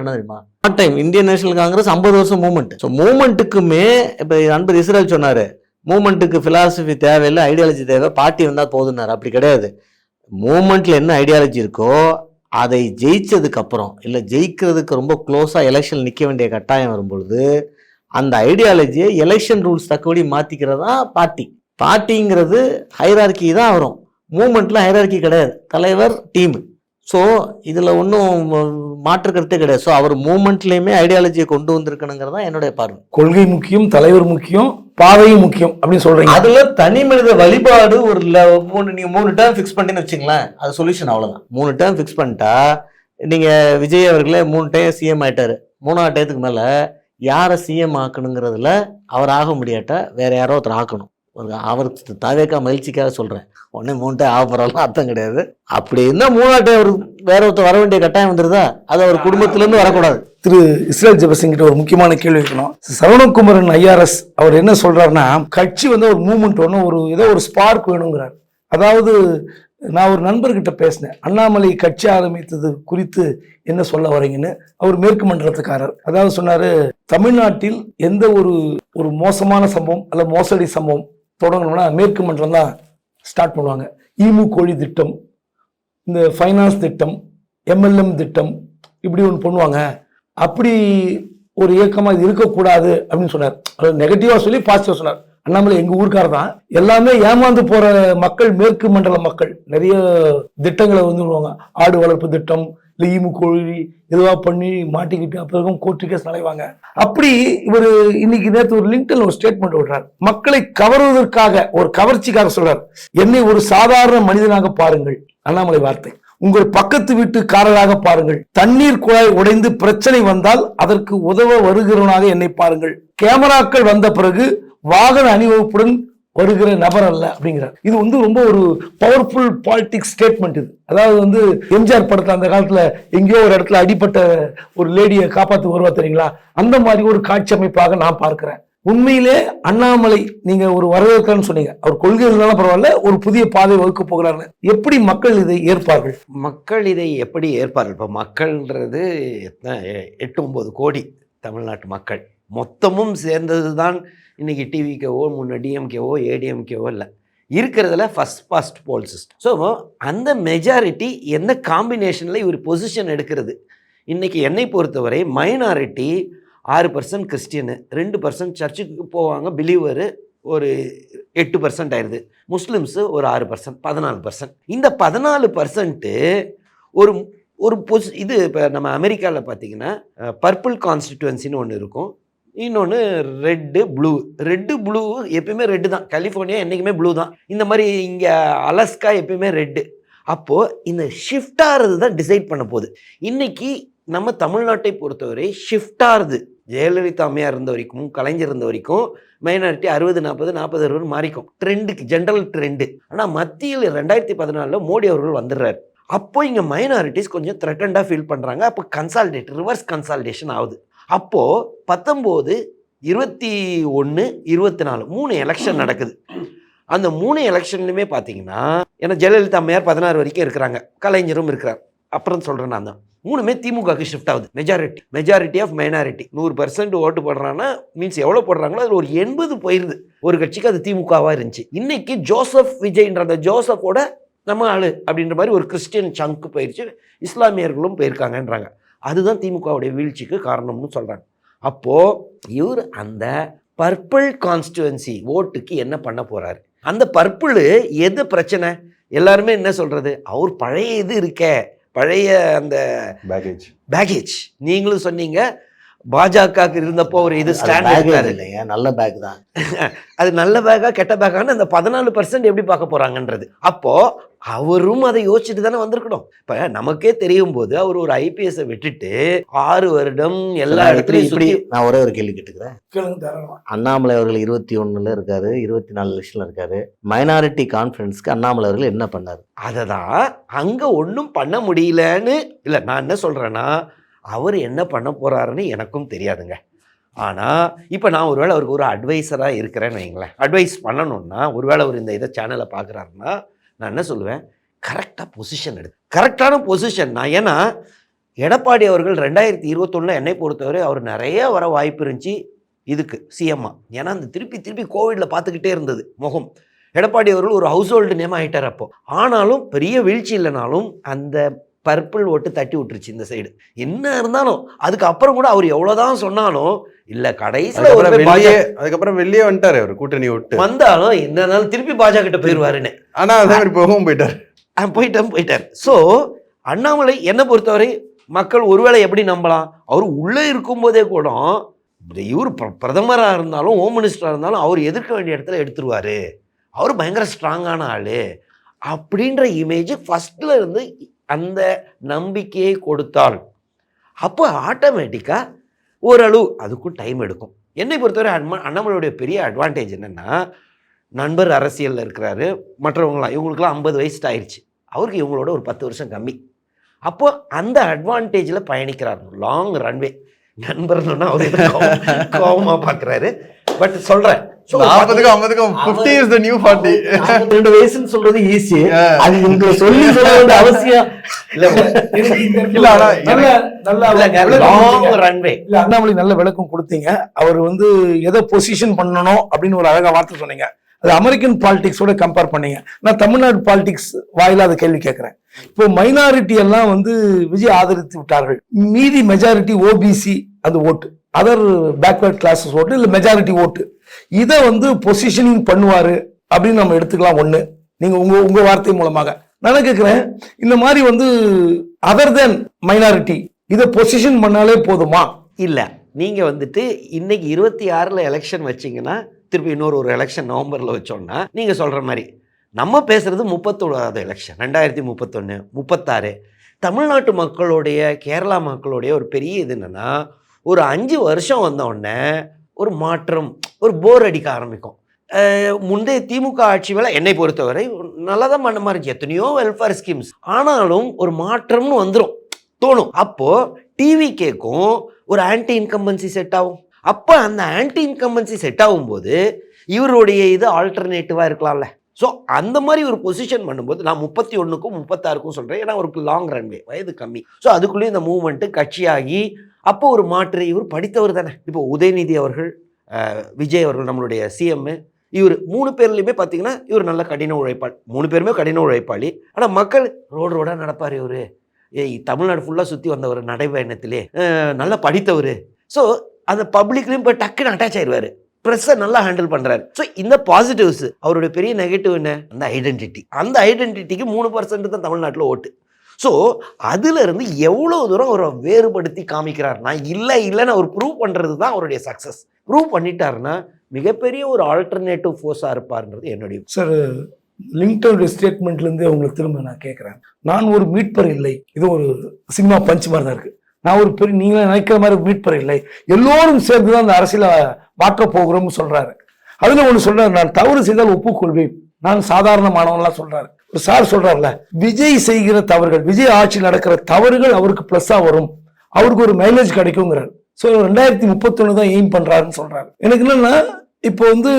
என்ன தெரியுமா? டைம் இந்தியன் நேஷனல் காங்கிரஸ் 50 வருஷம் மூவ்மெண்ட். ஸோ மூவ்மெண்ட்டுக்குமே இப்போ நண்பர் இஸ்ரேல் சொன்னாரு, மூவ்மெண்ட்டுக்கு பிலாசபி தேவையில்லை, ஐடியாலஜி தேவை, பார்ட்டி வந்தால் போதுன்னாரு. அப்படி கிடையாது. மூவ்மெண்ட்ல என்ன ஐடியாலஜி இருக்கோ அதை ஜெயிச்சதுக்கு அப்புறம், இல்லை ஜெயிக்கிறதுக்கு ரொம்ப க்ளோஸா எலெக்ஷன் நிற்க வேண்டிய கட்டாயம் வரும்பொழுது அந்த ஐடியாலஜியை எலெக்ஷன் ரூல்ஸ் தக்கபடி மாத்திக்கிறதா பார்ட்டி. பார்ட்டிங்கிறது ஹைரார்கி தான் வரும். மூவ்மெண்ட்ல ஹைரார்கி கிடையாது, தலைவர் டீம். ஸோ இதில் ஒன்றும் மாற்று கருத்தே கிடையாது. ஸோ அவர் மூவ்மெண்ட்லேயுமே ஐடியாலஜியை கொண்டு வந்திருக்கணுங்கிறதா என்னுடைய பார்வை. கொள்கை முக்கியம், தலைவர் முக்கியம், பாதையும் முக்கியம் அப்படின்னு சொல்றீங்க. அதுல தனி மனித வழிபாடு ஒரு நீங்க 3 டேர்ம் ஃபிக்ஸ் பண்ணின்னு வச்சுங்களேன், அது சொல்யூஷன். அவ்வளவுதான். 3 டேர்ம் ஃபிக்ஸ் பண்ணிட்டா, நீங்க விஜய் அவர்களே 3 டைம் சிஎம் ஆயிட்டாரு. 3ஆவது டயத்துக்கு மேல யாரை சிஎம் ஆக்கணுங்கிறதுல அவர் ஆக முடியாட்டா வேற யாரோ ஒருத்தர் ஆக்கணும். அவருக்கு தாவேக்கா மகிழ்ச்சிக்காக சொல்றேன். உடனே 3 டைம் ஆக போறாலும் அர்த்தம் கிடையாது. அப்படி இருந்தா 3ஆவது டைம் அவர் வேற ஒருத்தர் வர வேண்டிய கட்டாயம் வந்துருதா? அது அவர் குடும்பத்துல இருந்து வரக்கூடாது. திரு இஸ்ரேல் ஜெபசிங் கிட்ட ஒரு முக்கியமான கேள்வி இருக்கணும். சரவணகுமாரன் ஐஆர்எஸ் அவர் என்ன சொல்றாருன்னா, கட்சி வந்து ஒரு மூவ்மெண்ட் ஒன்று, ஏதோ ஒரு ஸ்பார்க் வேணுங்கிறார். அதாவது நான் ஒரு நண்பர்கிட்ட பேசினேன், அண்ணாமலை கட்சி ஆரம்பித்தது குறித்து என்ன சொல்ல வரீங்கன்னு. அவர் மேற்கு மண்டலத்துக்காரர். அதாவது சொன்னாரு, தமிழ்நாட்டில் எந்த ஒரு மோசமான சம்பவம் அல்ல மோசடி சம்பவம் தொடங்கணும்னா மேற்கு மண்டலம் தான் ஸ்டார்ட் பண்ணுவாங்க. ஈமு கோழி திட்டம், இந்த ஃபைனான்ஸ் திட்டம், எம்எல்எம் திட்டம், இப்படி ஒன்று பண்ணுவாங்க. அப்படி ஒரு இயக்கமாக இது இருக்கக்கூடாது அப்படின்னு சொன்னார். அவர் நெகட்டிவாக சொல்லி பாசிட்டிவாக சொன்னார். அண்ணாமலை எங்க ஊருக்கார தான். எல்லாமே ஏமாந்து போற மக்கள், மேற்கு மண்டல மக்கள் நிறைய திட்டங்களை வந்துடுவாங்க. ஆடு வளர்ப்பு திட்டம், இல்லை ஈமு கோழி இதுவா பண்ணி மாட்டிக்கிட்டு அப்புறம் கோர்ட்டு கேஸ் நடைவாங்க. அப்படி இவர் இன்னைக்கு நேற்று ஒரு லிங்க்டின்ல ஒரு ஸ்டேட்மெண்ட் விடுறார். மக்களை கவர்வதற்காக, ஒரு கவர்ச்சிக்காக சொல்றார், என்னை ஒரு சாதாரண மனிதனாக பாருங்கள். அண்ணாமலை வார்த்தை. உங்கள் பக்கத்து வீட்டுக்காரராக பாருங்கள். தண்ணீர் குழாய் உடைந்து பிரச்சனை வந்தால் அதற்கு உதவ வருகிறவனாக என்னை பாருங்கள். கேமராக்கள் வந்த பிறகு வாகன அணிவகுப்புடன் வருகிற நபர் அல்ல அப்படிங்கிறார். இது வந்து ரொம்ப ஒரு பவர்ஃபுல் பாலிடிக்ஸ் ஸ்டேட்மெண்ட் இது. அதாவது எம்ஜிஆர் படத்துல அந்த காலத்துல எங்கேயோ ஒரு இடத்துல அடிப்பட்ட ஒரு லேடியை காப்பாத்து வருவா தெரியுங்களா, அந்த மாதிரி ஒரு காட்சி அமைப்பாக நான் பார்க்கிறேன். உண்மையிலே அண்ணாமலை நீங்க ஒரு வரவேற்கன்னு சொன்னீங்க, அவர் கொள்கை இருந்தாலும் பரவாயில்ல, ஒரு புதிய பாதை வகுக்க போகிறாரு. எப்படி மக்கள் இதை ஏற்பார்கள்? மக்கள் இதை எப்படி ஏற்பார்கள்? இப்போ மக்கள்ன்றது 8-9 கோடி தமிழ்நாட்டு மக்கள் மொத்தமும் சேர்ந்தது தான் இன்னைக்கு டிவிக்கவோ முன்ன டிஎம்கேவோ ஏடிஎம்கேவோ இல்லை, இருக்கிறதுல ஃபர்ஸ்ட் பாஸ்ட் போல் சிஸ்டம். ஸோ அந்த மெஜாரிட்டி என்ன காம்பினேஷனில் இவர் பொசிஷன் எடுக்கிறது. இன்றைக்கி என்னை பொறுத்தவரை மைனாரிட்டி 6% கிறிஸ்டியனு, 2% சர்ச்சுக்கு போவாங்க பிலீவரு, ஒரு 8% ஆயிடுது. முஸ்லிம்ஸு ஒரு 6%, 14%. இந்த 14% ஒரு ஒரு இது இப்போ நம்ம அமெரிக்காவில் பார்த்தீங்கன்னா பர்பிள் கான்ஸ்டிடுவன்சின்னு ஒன்று இருக்கும், இன்னொன்று ரெட்டு ப்ளூ எப்பயுமே ரெட்டு தான். கலிஃபோர்னியா என்றைக்குமே ப்ளூ தான். இந்த மாதிரி இங்கே அலஸ்கா எப்பயுமே ரெட்டு. அப்போது இந்த ஷிஃப்ட் ஆகிறது தான் டிசைட் பண்ண போகுது. இன்றைக்கி நம்ம தமிழ்நாட்டை பொறுத்தவரை ஷிஃப்ட் ஆகுது. ஜெயலலிதா அம்மையார் இருந்த வரைக்கும், கலைஞர் இருந்த வரைக்கும் மைனாரிட்டி 60-40, 40-60 மாறிக்கும். ட்ரெண்டுக்கு, ஜென்ரல் ட்ரெண்டு. ஆனால் மத்தியில் 2014 மோடி அவர்கள் வந்துடுறாரு. அப்போ இங்கே மைனாரிட்டிஸ் கொஞ்சம் த்ரெட்டண்டாக ஃபீல் பண்ணுறாங்க. அப்போ ரிவர்ஸ் கன்சால்டேஷன் ஆகுது. அப்போது 19, 21, 24 3 எலெக்ஷன் நடக்குது. அந்த 3 எலெக்ஷன்லையுமே பார்த்தீங்கன்னா, ஏன்னா ஜெயலலிதா அம்மையார் 16 வரைக்கும் இருக்கிறாங்க, கலைஞரும் இருக்கிறார். அப்புறம் சொல்கிறேன் நான் தான், 3மே திமுகவுக்கு ஷிஃப்ட் ஆகுது. மெஜாரிட்டி ஆஃப் மைனாரிட்டி 100% ஓட்டு போடுறாங்கன்னா மீன்ஸ் எவ்வளோ போடுறாங்களோ அதில் ஒரு 80 போயிருது. ஒரு கட்சிக்கு அது திமுகவாக இருந்துச்சு. இன்னைக்கு ஜோசப் விஜய்ன்ற அந்த ஜோசப்போட நம்ம ஆளு அப்படின்ற மாதிரி ஒரு கிறிஸ்டியன் சங்கு போயிடுச்சு, இஸ்லாமியர்களும் போயிருக்காங்கன்றாங்க. அதுதான் திமுகவுடைய வீழ்ச்சிக்கு காரணம்னு சொல்கிறாங்க. அப்போது இவர் அந்த பர்பிள் கான்ஸ்டுவன்சி ஓட்டுக்கு என்ன பண்ண போகிறாரு? அந்த பர்பிள் எது பிரச்சனை? எல்லாருமே என்ன சொல்கிறது, அவர் பழைய இது இருக்கே, பழைய அந்த பேகேஜ். நீங்களும் சொன்னீங்க பாஜகவுக்கு இருந்தப்போ ஒரு இது ஸ்டாண்ட் இல்லைங்க, நல்ல பேக் தான். அது நல்ல பேக்கா கெட்ட பேக்கான்னு அந்த 14% எப்படி பார்க்க போறாங்கன்றது. அப்போ அவரும் அதை யோசிச்சுட்டு தானே வந்திருக்கணும். இப்ப நமக்கே தெரியும் போது அவர் ஒரு ஐபிஎஸ் விட்டுட்டு 6 வருடம் எல்லா இடத்துலையும் இப்படி நான் ஒரே ஒரு கேள்வி கேட்டுக்கிறேன். அண்ணாமலை அவர்கள் 21 இருக்காரு, 24 லட்சம் இருக்காரு. மைனாரிட்டி கான்ஃபரன்ஸ்க்கு அண்ணாமலை அவர்கள் என்ன பண்ணாரு? அதை தான் அங்க ஒன்றும் பண்ண முடியலன்னு இல்லை. நான் என்ன சொல்றேன்னா, அவர் என்ன பண்ண போறாருன்னு எனக்கும் தெரியாதுங்க. ஆனால் இப்போ நான் ஒருவேளை அவருக்கு ஒரு அட்வைஸராக இருக்கிறேன்னு வைங்களேன், அட்வைஸ் பண்ணணும்னா, ஒருவேளை அவர் இந்த இதை சேனலை பார்க்குறாருன்னா நான் என்ன சொல்லுவேன், கரெக்டாக பொசிஷன் கரெக்டான பொசிஷன். நான் ஏன்னா எடப்பாடி அவர்கள் 2021 என்னை பொறுத்தவரை அவர் நிறைய வர வாய்ப்பு இருந்துச்சு இதுக்கு சிஎம்மா. ஏன்னா அந்த திருப்பி கோவிடில் பார்த்துக்கிட்டே இருந்தது முகம். எடப்பாடி அவர்கள் ஒரு ஹவுஸ் ஹோல்டு நேம் ஆகிட்டார் அப்போ. ஆனாலும் பெரிய வீழ்ச்சி இல்லைனாலும் அந்த பர்பிள் ஓட்டு தட்டி விட்டுருச்சு இந்த சைடு. என்ன இருந்தாலும் அதுக்கப்புறம் கூட அவர் எவ்வளோதான் சொன்னாலும் இல்லை, கடைசியில் அதுக்கப்புறம் வெளியே வந்துட்டாரு அவர், கூட்டணி விட்டு வந்தாலும் என்னன்னாலும் திருப்பி பாஜக கிட்ட போயிடுவாருன்னு. ஆனால் அதே மாதிரி போகவும் போயிட்டார். ஸோ அண்ணாமலை என்னை பொறுத்தவரை மக்கள் ஒருவேளை எப்படி நம்பலாம், அவர் உள்ளே இருக்கும்போதே கூட இவர் பிரதமராக இருந்தாலும் ஹோம் மினிஸ்டராக இருந்தாலும் அவர் எதிர்க்க வேண்டிய இடத்துல எடுத்துருவார், அவர் பயங்கர ஸ்ட்ராங்கான ஆள் அப்படின்ற இமேஜ் ஃபஸ்ட்டில் இருந்து அந்த நம்பிக்கையை கொடுத்தால் அப்போ ஆட்டோமேட்டிக்காக ஓரளவு அதுக்கும் டைம் எடுக்கும். என்னை பொறுத்தவரை அண்ணாமலையுடைய பெரிய அட்வான்டேஜ் என்னென்னா, நண்பர் அரசியலில் இருக்கிறாரு, மற்றவங்களாம் இவங்களுக்குலாம் 50 வயசு ஆயிடுச்சு, அவருக்கு இவங்களோட ஒரு 10 வருஷம் கம்மி. அப்போ அந்த அட்வான்டேஜில் பயணிக்கிறார். Long runway. நண்பர்னா அவர் கோபமாக பார்க்குறாரு. பட் சொல்கிறேன், 50 is the new 40. 2 வயசுன்னு சொல்றது ஈஸி, அது உங்களை சொல்லி சொல்ல வேண்டிய அவசியம் அண்ணாமலை நல்ல விளக்கம் கொடுத்தீங்க. அவர் எதை பொசிஷன் பண்ணணும் அப்படின்னு ஒரு அழகா வார்த்தை சொன்னீங்க. அது அமெரிக்கன் பாலிடிக்ஸோட கம்பேர் பண்ணீங்க. நான் தமிழ்நாடு பாலிடிக்ஸ் வாயிலா அதை கேள்வி கேட்கிறேன். இப்போ மைனாரிட்டி எல்லாம் விஜய் ஆதரித்து விட்டார்கள், மீதி மெஜாரிட்டி ஓபிசி அந்த ஓட்டு, அதர் பேக்வர்ட் கிளாஸஸ் ஓட்டு இல்லை மெஜாரிட்டி ஓட்டு, இதை பொசிஷனிங் பண்ணுவாரு அப்படின்னு நம்ம எடுத்துக்கலாம். ஒண்ணு, நீங்க உங்க வார்த்தை மூலமாக நான் கேட்கிறேன், இந்த மாதிரி அதர் தென் மைனாரிட்டி இதை பொசிஷன் பண்ணாலே போதுமா? இல்லை, நீங்க இன்னைக்கு 26 எலெக்ஷன் வச்சிங்கன்னா திருப்பி இன்னொரு எலெக்ஷன் நவம்பரில் வச்சோன்னா நீங்க சொல்ற மாதிரி நம்ம பேசுறது 31வது எலெக்ஷன் 2031, 36. தமிழ்நாட்டு மக்களுடைய கேரளா மக்களுடைய ஒரு பெரிய இது என்னன்னா, ஒரு 5 வருஷம் வந்த உடனே ஒரு மாற்றம், ஒரு போர் அடிக்க ஆரம்பிக்கும். முந்தைய திமுக ஆட்சி வேலை என்னை பொறுத்தவரை நல்லா தான் பண்ண மாதிரி இருந்துச்சு, எத்தனையோ வெல்ஃபேர் ஸ்கீம்ஸ். ஆனாலும் ஒரு மாற்றம்னு வந்துடும் தோணும். அப்போ டிவி கேட்கும், ஒரு ஆன்டி இன்கம்பன்சி செட் ஆகும். அப்போ அந்த ஆன்டி இன்கம்பன்சி செட் ஆகும்போது இவருடைய இது ஆல்டர்னேட்டிவாக இருக்கலாம்ல. ஸோ அந்த மாதிரி ஒரு பொசிஷன் பண்ணும்போது நான் 31க்கும் 36க்கும் சொல்கிறேன், ஏன்னா அவருக்கு லாங் ரன்வே, வயது கம்மி. ஸோ அதுக்குள்ளேயும் இந்த மூவ்மெண்ட்டு கட்சியாகி அப்போ ஒரு மாற்று. இவர் படித்தவர் தானே. இப்போ உதயநிதி அவர்கள், விஜய் அவர்கள் நம்மளுடைய சிஎம், இவர் 3 பேர்லையுமே பார்த்தீங்கன்னா இவர் நல்ல கடின உழைப்பாளி. 3 பேருமே கடின உழைப்பாளி. ஆனால் மக்கள் ரோடாக நடப்பார். இவர் தமிழ்நாடு ஃபுல்லாக சுற்றி வந்தவர், நடைபயணத்திலே நல்லா படித்தவர். ஸோ அந்த பப்ளிக்லையும் போய் டக்குன்னு அட்டாச் ஆயிடுவார், ப்ரெஸ்ஸை நல்லா ஹேண்டில் பண்ணுறாரு. ஸோ இந்த பாசிட்டிவ்ஸ். அவருடைய பெரிய நெகட்டிவ் என்ன, அந்த ஐடென்டிட்டி. அந்த ஐடென்டிட்டிக்கு 3% தான் தமிழ்நாட்டில் ஓட்டு. ஸோ அதிலிருந்து எவ்வளோ தூரம் அவரை வேறுபடுத்தி காமிக்கிறார், நான் இல்லைன்னு அவர் ப்ரூவ் பண்ணுறது தான் அவருடைய சக்ஸஸ். ப்ரூவ் பண்ணிட்டாருன்னா மிகப்பெரிய ஒரு ஆல்டர்னேட்டிவ் ஃபோர்ஸாக இருப்பார்ன்றது என்னுடைய. சார், லிங்க்டனுடைய ஸ்டேட்மெண்ட்லேருந்து உங்களுக்கு திரும்ப நான் கேட்குறேன், நான் ஒரு மீட்பர் இல்லை. இது ஒரு சினிமா பஞ்ச் மாதிரி தான் இருக்குது. நான் ஒரு பெரிய, நீங்களே நினைக்கிற மாதிரி மீட்பர் இல்லை, எல்லோரும் சேர்ந்து தான் அந்த அரசியலை மாற்ற போகிறோம்னு சொல்கிறாரு. அதில் ஒன்று சொல்கிறார், நான் தவறு செய்தால் ஒப்புக்கொள்வேன், நான் சாதாரணமானவன்லாம் சொல்றாரு. ஒரு சார் சொல்றாருல, விஜய் செய்கிற தவறுகள், விஜய் ஆட்சி நடக்கிற தவறுகள் அவருக்கு பிளஸ்ஸா வரும், அவருக்கு ஒரு மைலேஜ் கிடைக்குங்கிறாரு. ஸோ 2031 தான் எய்ம் பண்றாருன்னு சொல்றாரு. எனக்கு என்னன்னா, இப்போ வந்து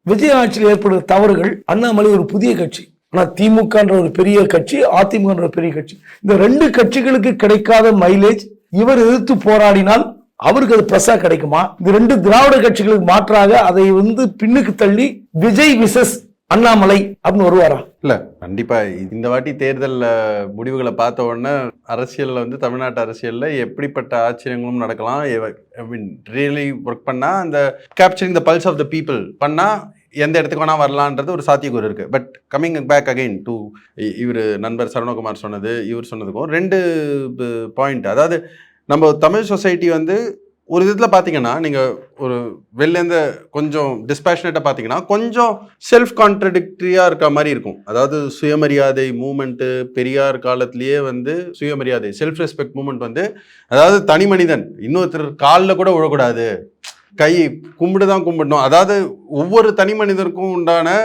விஜய் ஆட்சியில் ஏற்படுற தவறுகள், அண்ணாமலை ஒரு புதிய கட்சி, ஆனா திமுகன்ற ஒரு பெரிய கட்சி, அதிமுகன்ற ஒரு பெரிய கட்சி, இந்த 2 கட்சிகளுக்கு கிடைக்காத மைலேஜ் இவர் எதிர்த்து போராடினால் அவருக்கு அது பிளஸ்ஸா கிடைக்குமா? இந்த 2 திராவிட கட்சிகளுக்கு மாற்றாக அதை வந்து பின்னுக்கு தள்ளி விஜய் விசஸ் அண்ணாமலை அப்படின்னு வருவாரா? இல்ல, கண்டிப்பா இந்த வாட்டி தேர்தல் முடிவுகளை பார்த்த உடனே அரசியல்ல வந்து தமிழ்நாட்டு அரசியல்ல எப்படிப்பட்ட ஆச்சரியங்களும் நடக்கலாம். ரியலி ஒர்க் பண்ணா அந்த capturing the pulse of the people பண்ணா எந்த இடத்துக்கு வேணா வரலான்றது ஒரு சாத்தியக்கூறு இருக்கு. But coming back again to இவர் நண்பர் சரவணகுமார் சொன்னது, இவர் சொன்னதுக்கும் 2 பாயிண்ட். அதாவது நம்ம தமிழ் சொசைட்டி வந்து ஒரு விதத்தில் பார்த்தீங்கன்னா, நீங்கள் ஒரு வெளிலேருந்து கொஞ்சம் டிஸ்பேஷனேட்டாக பார்த்தீங்கன்னா கொஞ்சம் செல்ஃப் கான்ட்ரடிக்டரியாக இருக்க மாதிரி இருக்கும். அதாவது சுயமரியாதை மூமெண்ட்டு பெரியார் காலத்திலேயே வந்து சுயமரியாதை செல்ஃப் ரெஸ்பெக்ட் மூமெண்ட் வந்து, அதாவது தனி மனிதன் இன்னொருத்தர் காலில் கூட விழக்கூடாது, கை கும்பிட்டு தான் கும்பிடணும், அதாவது ஒவ்வொரு தனி மனிதருக்கும் உண்டான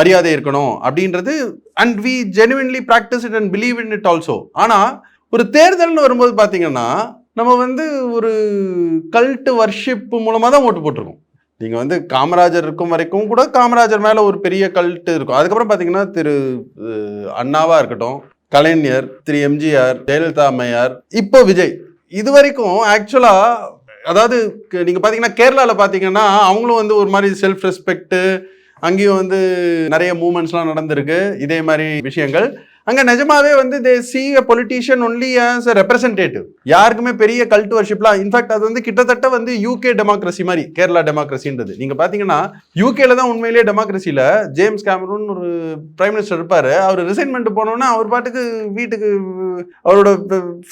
மரியாதை இருக்கணும் அப்படின்றது. And we genuinely practise it and believe in it also. ஆனால் ஒரு தேர்தல்னு வரும்போது பார்த்தீங்கன்னா நம்ம வந்து ஒரு கல்ட் வர்ஷிப் மூலமாக தான் ஓட்டு போட்டிருக்கோம். நீங்கள் வந்து காமராஜர் இருக்கும் வரைக்கும் கூட காமராஜர் மேலே ஒரு பெரிய கல்ட்டு இருக்கும். அதுக்கப்புறம் பார்த்தீங்கன்னா திரு அண்ணாவாக இருக்கட்டும், கலைஞர், திரு எம்ஜிஆர், ஜெயலலிதா அம்மையார், இப்போ விஜய், இது வரைக்கும் ஆக்சுவலாக அதாவது நீங்கள் பார்த்தீங்கன்னா கேரளாவில் பார்த்தீங்கன்னா அவங்களும் வந்து ஒரு மாதிரி செல்ஃப் ரெஸ்பெக்ட்டு, அங்கேயும் வந்து நிறைய மூமெண்ட்ஸ்லாம் நடந்திருக்கு இதே மாதிரி விஷயங்கள். அங்கே நிஜமாவே வந்து தே see a politician only as a representative. யாருக்குமே பெரிய கல்ட் வர்ஷிப்லாம், இன்ஃபேக்ட் அது வந்து கிட்டத்தட்ட வந்து யூகே டெமோக்ரஸி மாதிரி கேரளா டெமோக்ரஸின்றது. நீங்கள் பார்த்தீங்கன்னா யூகேல தான் உண்மையிலேயே டெமோக்ரஸியில் ஜேம்ஸ் கேமரூன் ஒரு பிரைம் மினிஸ்டர் இருப்பார். அவர் ரிசைன்மெண்ட் போனோன்னா அவர் பாட்டுக்கு வீட்டுக்கு அவரோட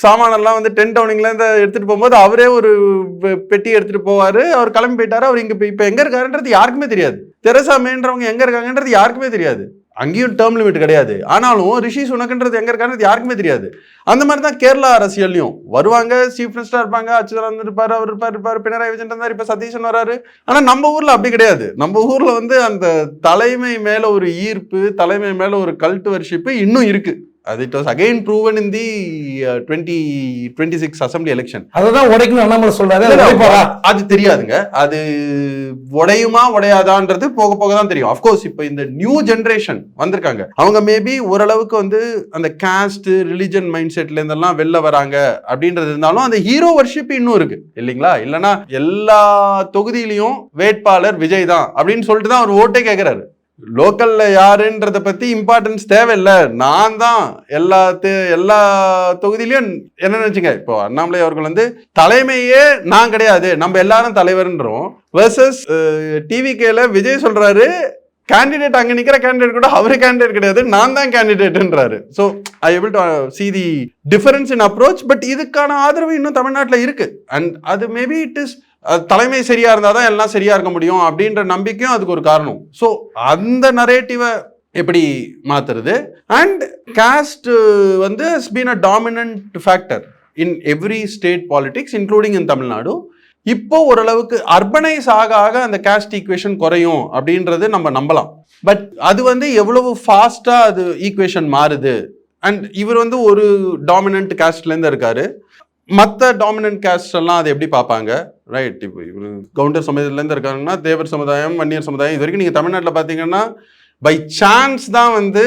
சாமானெல்லாம் வந்து 10 டவுனிங்லேருந்து எடுத்துகிட்டு போகும்போது அவரே ஒரு பெட்டி எடுத்துகிட்டு போவார். அவர் கிளம்பி போயிட்டார். அவர் இங்கே இப்போ எங்கே இருக்காருன்றது யாருக்குமே தெரியாது. தெரசா மேன்றவங்க எங்கே இருக்காங்கன்றது யாருக்குமே தெரியாது. அங்கேயும் டேர்ம் லிமிட் கிடையாது. ஆனாலும் ரிஷி சுனக்ன்றது எங்கே இருக்காருன்றது யாருக்குமே தெரியாது. அந்த மாதிரி தான் கேரளா அரசியல்லையும் வருவாங்க, சீஃப் மினிஸ்டர் இருப்பாங்க, அச்சுதன் இருப்பார், அவர் இருப்பார், பினராயி விஜயன் இருந்தார், இப்போ சதீஷன் வராரு. ஆனால் நம்ம ஊரில் அப்படி கிடையாது. நம்ம ஊரில் வந்து அந்த தலைமை மேலே ஒரு ஈர்ப்பு, தலைமை மேலே ஒரு கல்ட் வர்ஷிப்பு இன்னும் இருக்குது. அது it was again proven in the 2026 assembly election. அதுதான் உடைக்கணும் அண்ணாமலை சொல்றாரு. அது தெரியாதுங்க, அது உடையுமா உடையாதான்றது போக போக தான் தெரியும். அஃப்கோர்ஸ் இப்போ இந்த நியூ ஜென்ரேஷன் வந்திருக்காங்க, அவங்க மேபி ஓரளவுக்கு வந்து அந்த காஸ்ட் ரிலிஜன் மைண்ட் செட்ல இருந்தெல்லாம் வெளில வராங்க அப்படின்றது இருந்தாலும் அந்த ஹீரோ வர்ஷிப் இன்னும் இருக்கு இல்லைங்களா? இல்லைன்னா எல்லா தொகுதியிலையும் வேட்பாளர் விஜய் தான் அப்படின்னு சொல்லிட்டு தான் அவர் ஓட்டே கேட்கிறாரு. லோக்கல்ல யாருன்றத பத்தி இம்பார்ட்டன்ஸ் தேவையில்லை, நான் தான் எல்லா தொகுதியிலையும் என்ன நினைச்சுங்க. இப்போ அண்ணாமலை அவர்கள் வந்து தலைமையே நான் கிடையாது, நம்ம எல்லாரும் தலைவர்ன்றோம். வெர்சஸ் டிவிகேல விஜய் சொல்றாரு கேண்டிடேட், அங்க நிக்கிற கேண்டிடேட் கூட அவரு கேண்டிடேட் கிடையாது, நான் தான் கேண்டிடேட்ன்றாரு. So I able to see the difference in approach. But இதுக்கான ஆதரவு இன்னும் தமிழ்நாட்டில் இருக்கு. அண்ட் அது மேபி இட் இஸ் தலைமை சரியா இருந்தாதான் எல்லாம் சரியா இருக்க முடியும் அப்படின்ற நம்பிக்கையும் அதுக்கு ஒரு காரணம். ஸோ அந்த நரேட்டிவை எப்படி மாத்துறது? அண்ட் காஸ்ட் வந்து has been a dominant factor in every state politics including in Tamil Nadu. இப்போ ஓரளவுக்கு அர்பனைஸ் ஆக ஆக அந்த காஸ்ட் ஈக்குவேஷன் குறையும் அப்படின்றது நம்ம நம்பலாம். பட் அது வந்து எவ்வளவு ஃபாஸ்டா அது ஈக்குவேஷன் மாறுது. அண்ட் இவர் வந்து ஒரு டாமினன்ட் காஸ்ட்லேருந்து இருக்காரு, மற்ற டாமினன்ட் காஸ்ட் எல்லாம் அதை எப்படி பார்ப்பாங்க? ரைட், இப்போ இவர் கவுண்டர் சமுதாயத்துலேருந்து இருக்காங்கன்னா தேவர் சமுதாயம், வன்னியர் சமுதாயம், இது வரைக்கும் நீங்கள் தமிழ்நாட்டில் பார்த்தீங்கன்னா பை சான்ஸ் தான் வந்து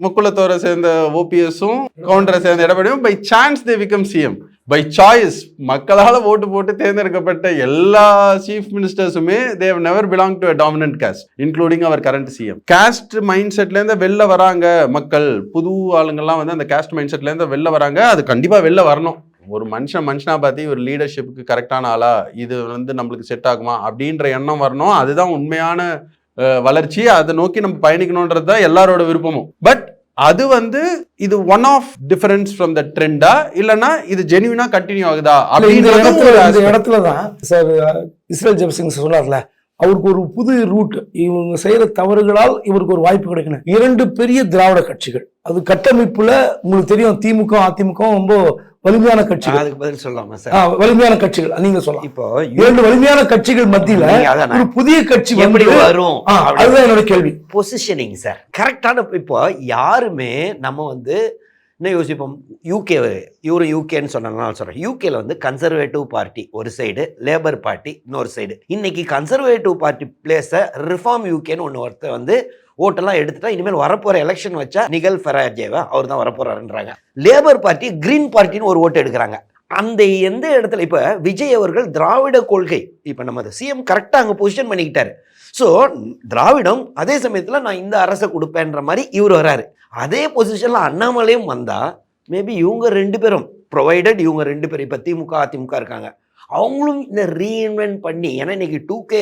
முக்குளத்தோரை சேர்ந்த ஓபிஎஸும் கவுண்டரை சேர்ந்த எடப்பாடியும் by chance they become CM. By choice மக்களால் ஓட்டு போட்டு தேர்ந்தெடுக்கப்பட்ட எல்லா சீஃப் மினிஸ்டர்ஸுமே they have never belong to a dominant caste including our current CM. Caste mind செட்லேருந்து வெளில வராங்க மக்கள், புது ஆளுங்கள்லாம் வந்து அந்த காஸ்ட் மைண்ட் செட்லேருந்து வெளில வராங்க. அது கண்டிப்பாக வெளில வரணும். ஒரு மனுஷனா பார்த்து ஒரு லீடர்ஷிப்புக்கு கரெக்டான ஆளா, இது வந்து நம்மளுக்கு செட் ஆகுமா அப்படின்ற எண்ணம் வரணும். அதுதான் உண்மையான வளர்ச்சி. அதை நோக்கி நம்ம பயணிக்கணுன்றது தான் எல்லாரோட விருப்பமும். பட் அது வந்து இது one of difference from the ட்ரெண்டா, இல்லைன்னா இது ஜென்யூனா கண்டினியூ ஆகுதா அப்படின்ற இடத்துல தான் சார் இஸ்ரேல் ஜெப்சிங் சொன்னார்ல, அவருக்கு ஒரு புது ரூட், இவங்க செய்யற தவறுகளால் இவருக்கு ஒரு வாய்ப்பு கிடைக்கணும். 2 பெரிய திராவிட கட்சிகள், அது கட்டமைப்புல உங்களுக்கு தெரியும், திமுக அதிமுக ரொம்ப வலிமையான கட்சிகள். அதுக்கு பதில் சொல்லலாமா சார்? வலிமையான கட்சிகள் நீங்க சொல்லலாம். இப்போ 2 வலிமையான கட்சிகள் மத்தியில ஒரு புதிய கட்சி எப்படி வரும்? அதுதான் என்னோட கேள்வி. பொசிஷனிங் சார் கரெக்டான. இப்போ யாருமே நம்ம வந்து என்ன யோசிப்போம், யூகே இவரு யூகேன்னு சொன்னாலும் சொல்கிறேன். யூகேல வந்து கன்சர்வேட்டிவ் பார்ட்டி ஒரு சைடு, லேபர் பார்ட்டி இன்னொரு சைடு. இன்னைக்கு கன்சர்வேட்டிவ் பார்ட்டி பிளேஸை ரிஃபார்ம் யூகேன்னு ஒருத்தர் வந்து ஓட்டெல்லாம் எடுத்துட்டா இனிமேல் வரப்போற எலெக்ஷன் வச்சா நிகல் ஃபராஜேவா அவர் தான் வரப்போறாருன்றாங்க. லேபர் பார்ட்டி கிரீன் பார்ட்டின்னு ஒரு ஓட்டு எடுக்கிறாங்க. அந்த எந்த இடத்துல இப்ப விஜய் அவர்கள் திராவிட கொள்கை இப்ப நம்ம சிஎம் கரெக்டா அங்க பொசிஷன் பண்ணிக்கிட்டாரு. ஸோ திராவிடம் அதே சமயத்துல நான் இந்த அரசை கொடுப்பேன்ற மாதிரி இவர் வராரு. அதே பொசிஷன்ல அண்ணாமலையும் வந்தா மேபி இவங்க 2 பேரும் ப்ரொவைடட் இவங்க 2 பேரும் இப்ப திமுக அதிமுக இருக்காங்க, அவங்களும் இந்த ரீஇன்வென்ட் பண்ணி, ஏன்னா இன்னைக்கு 2K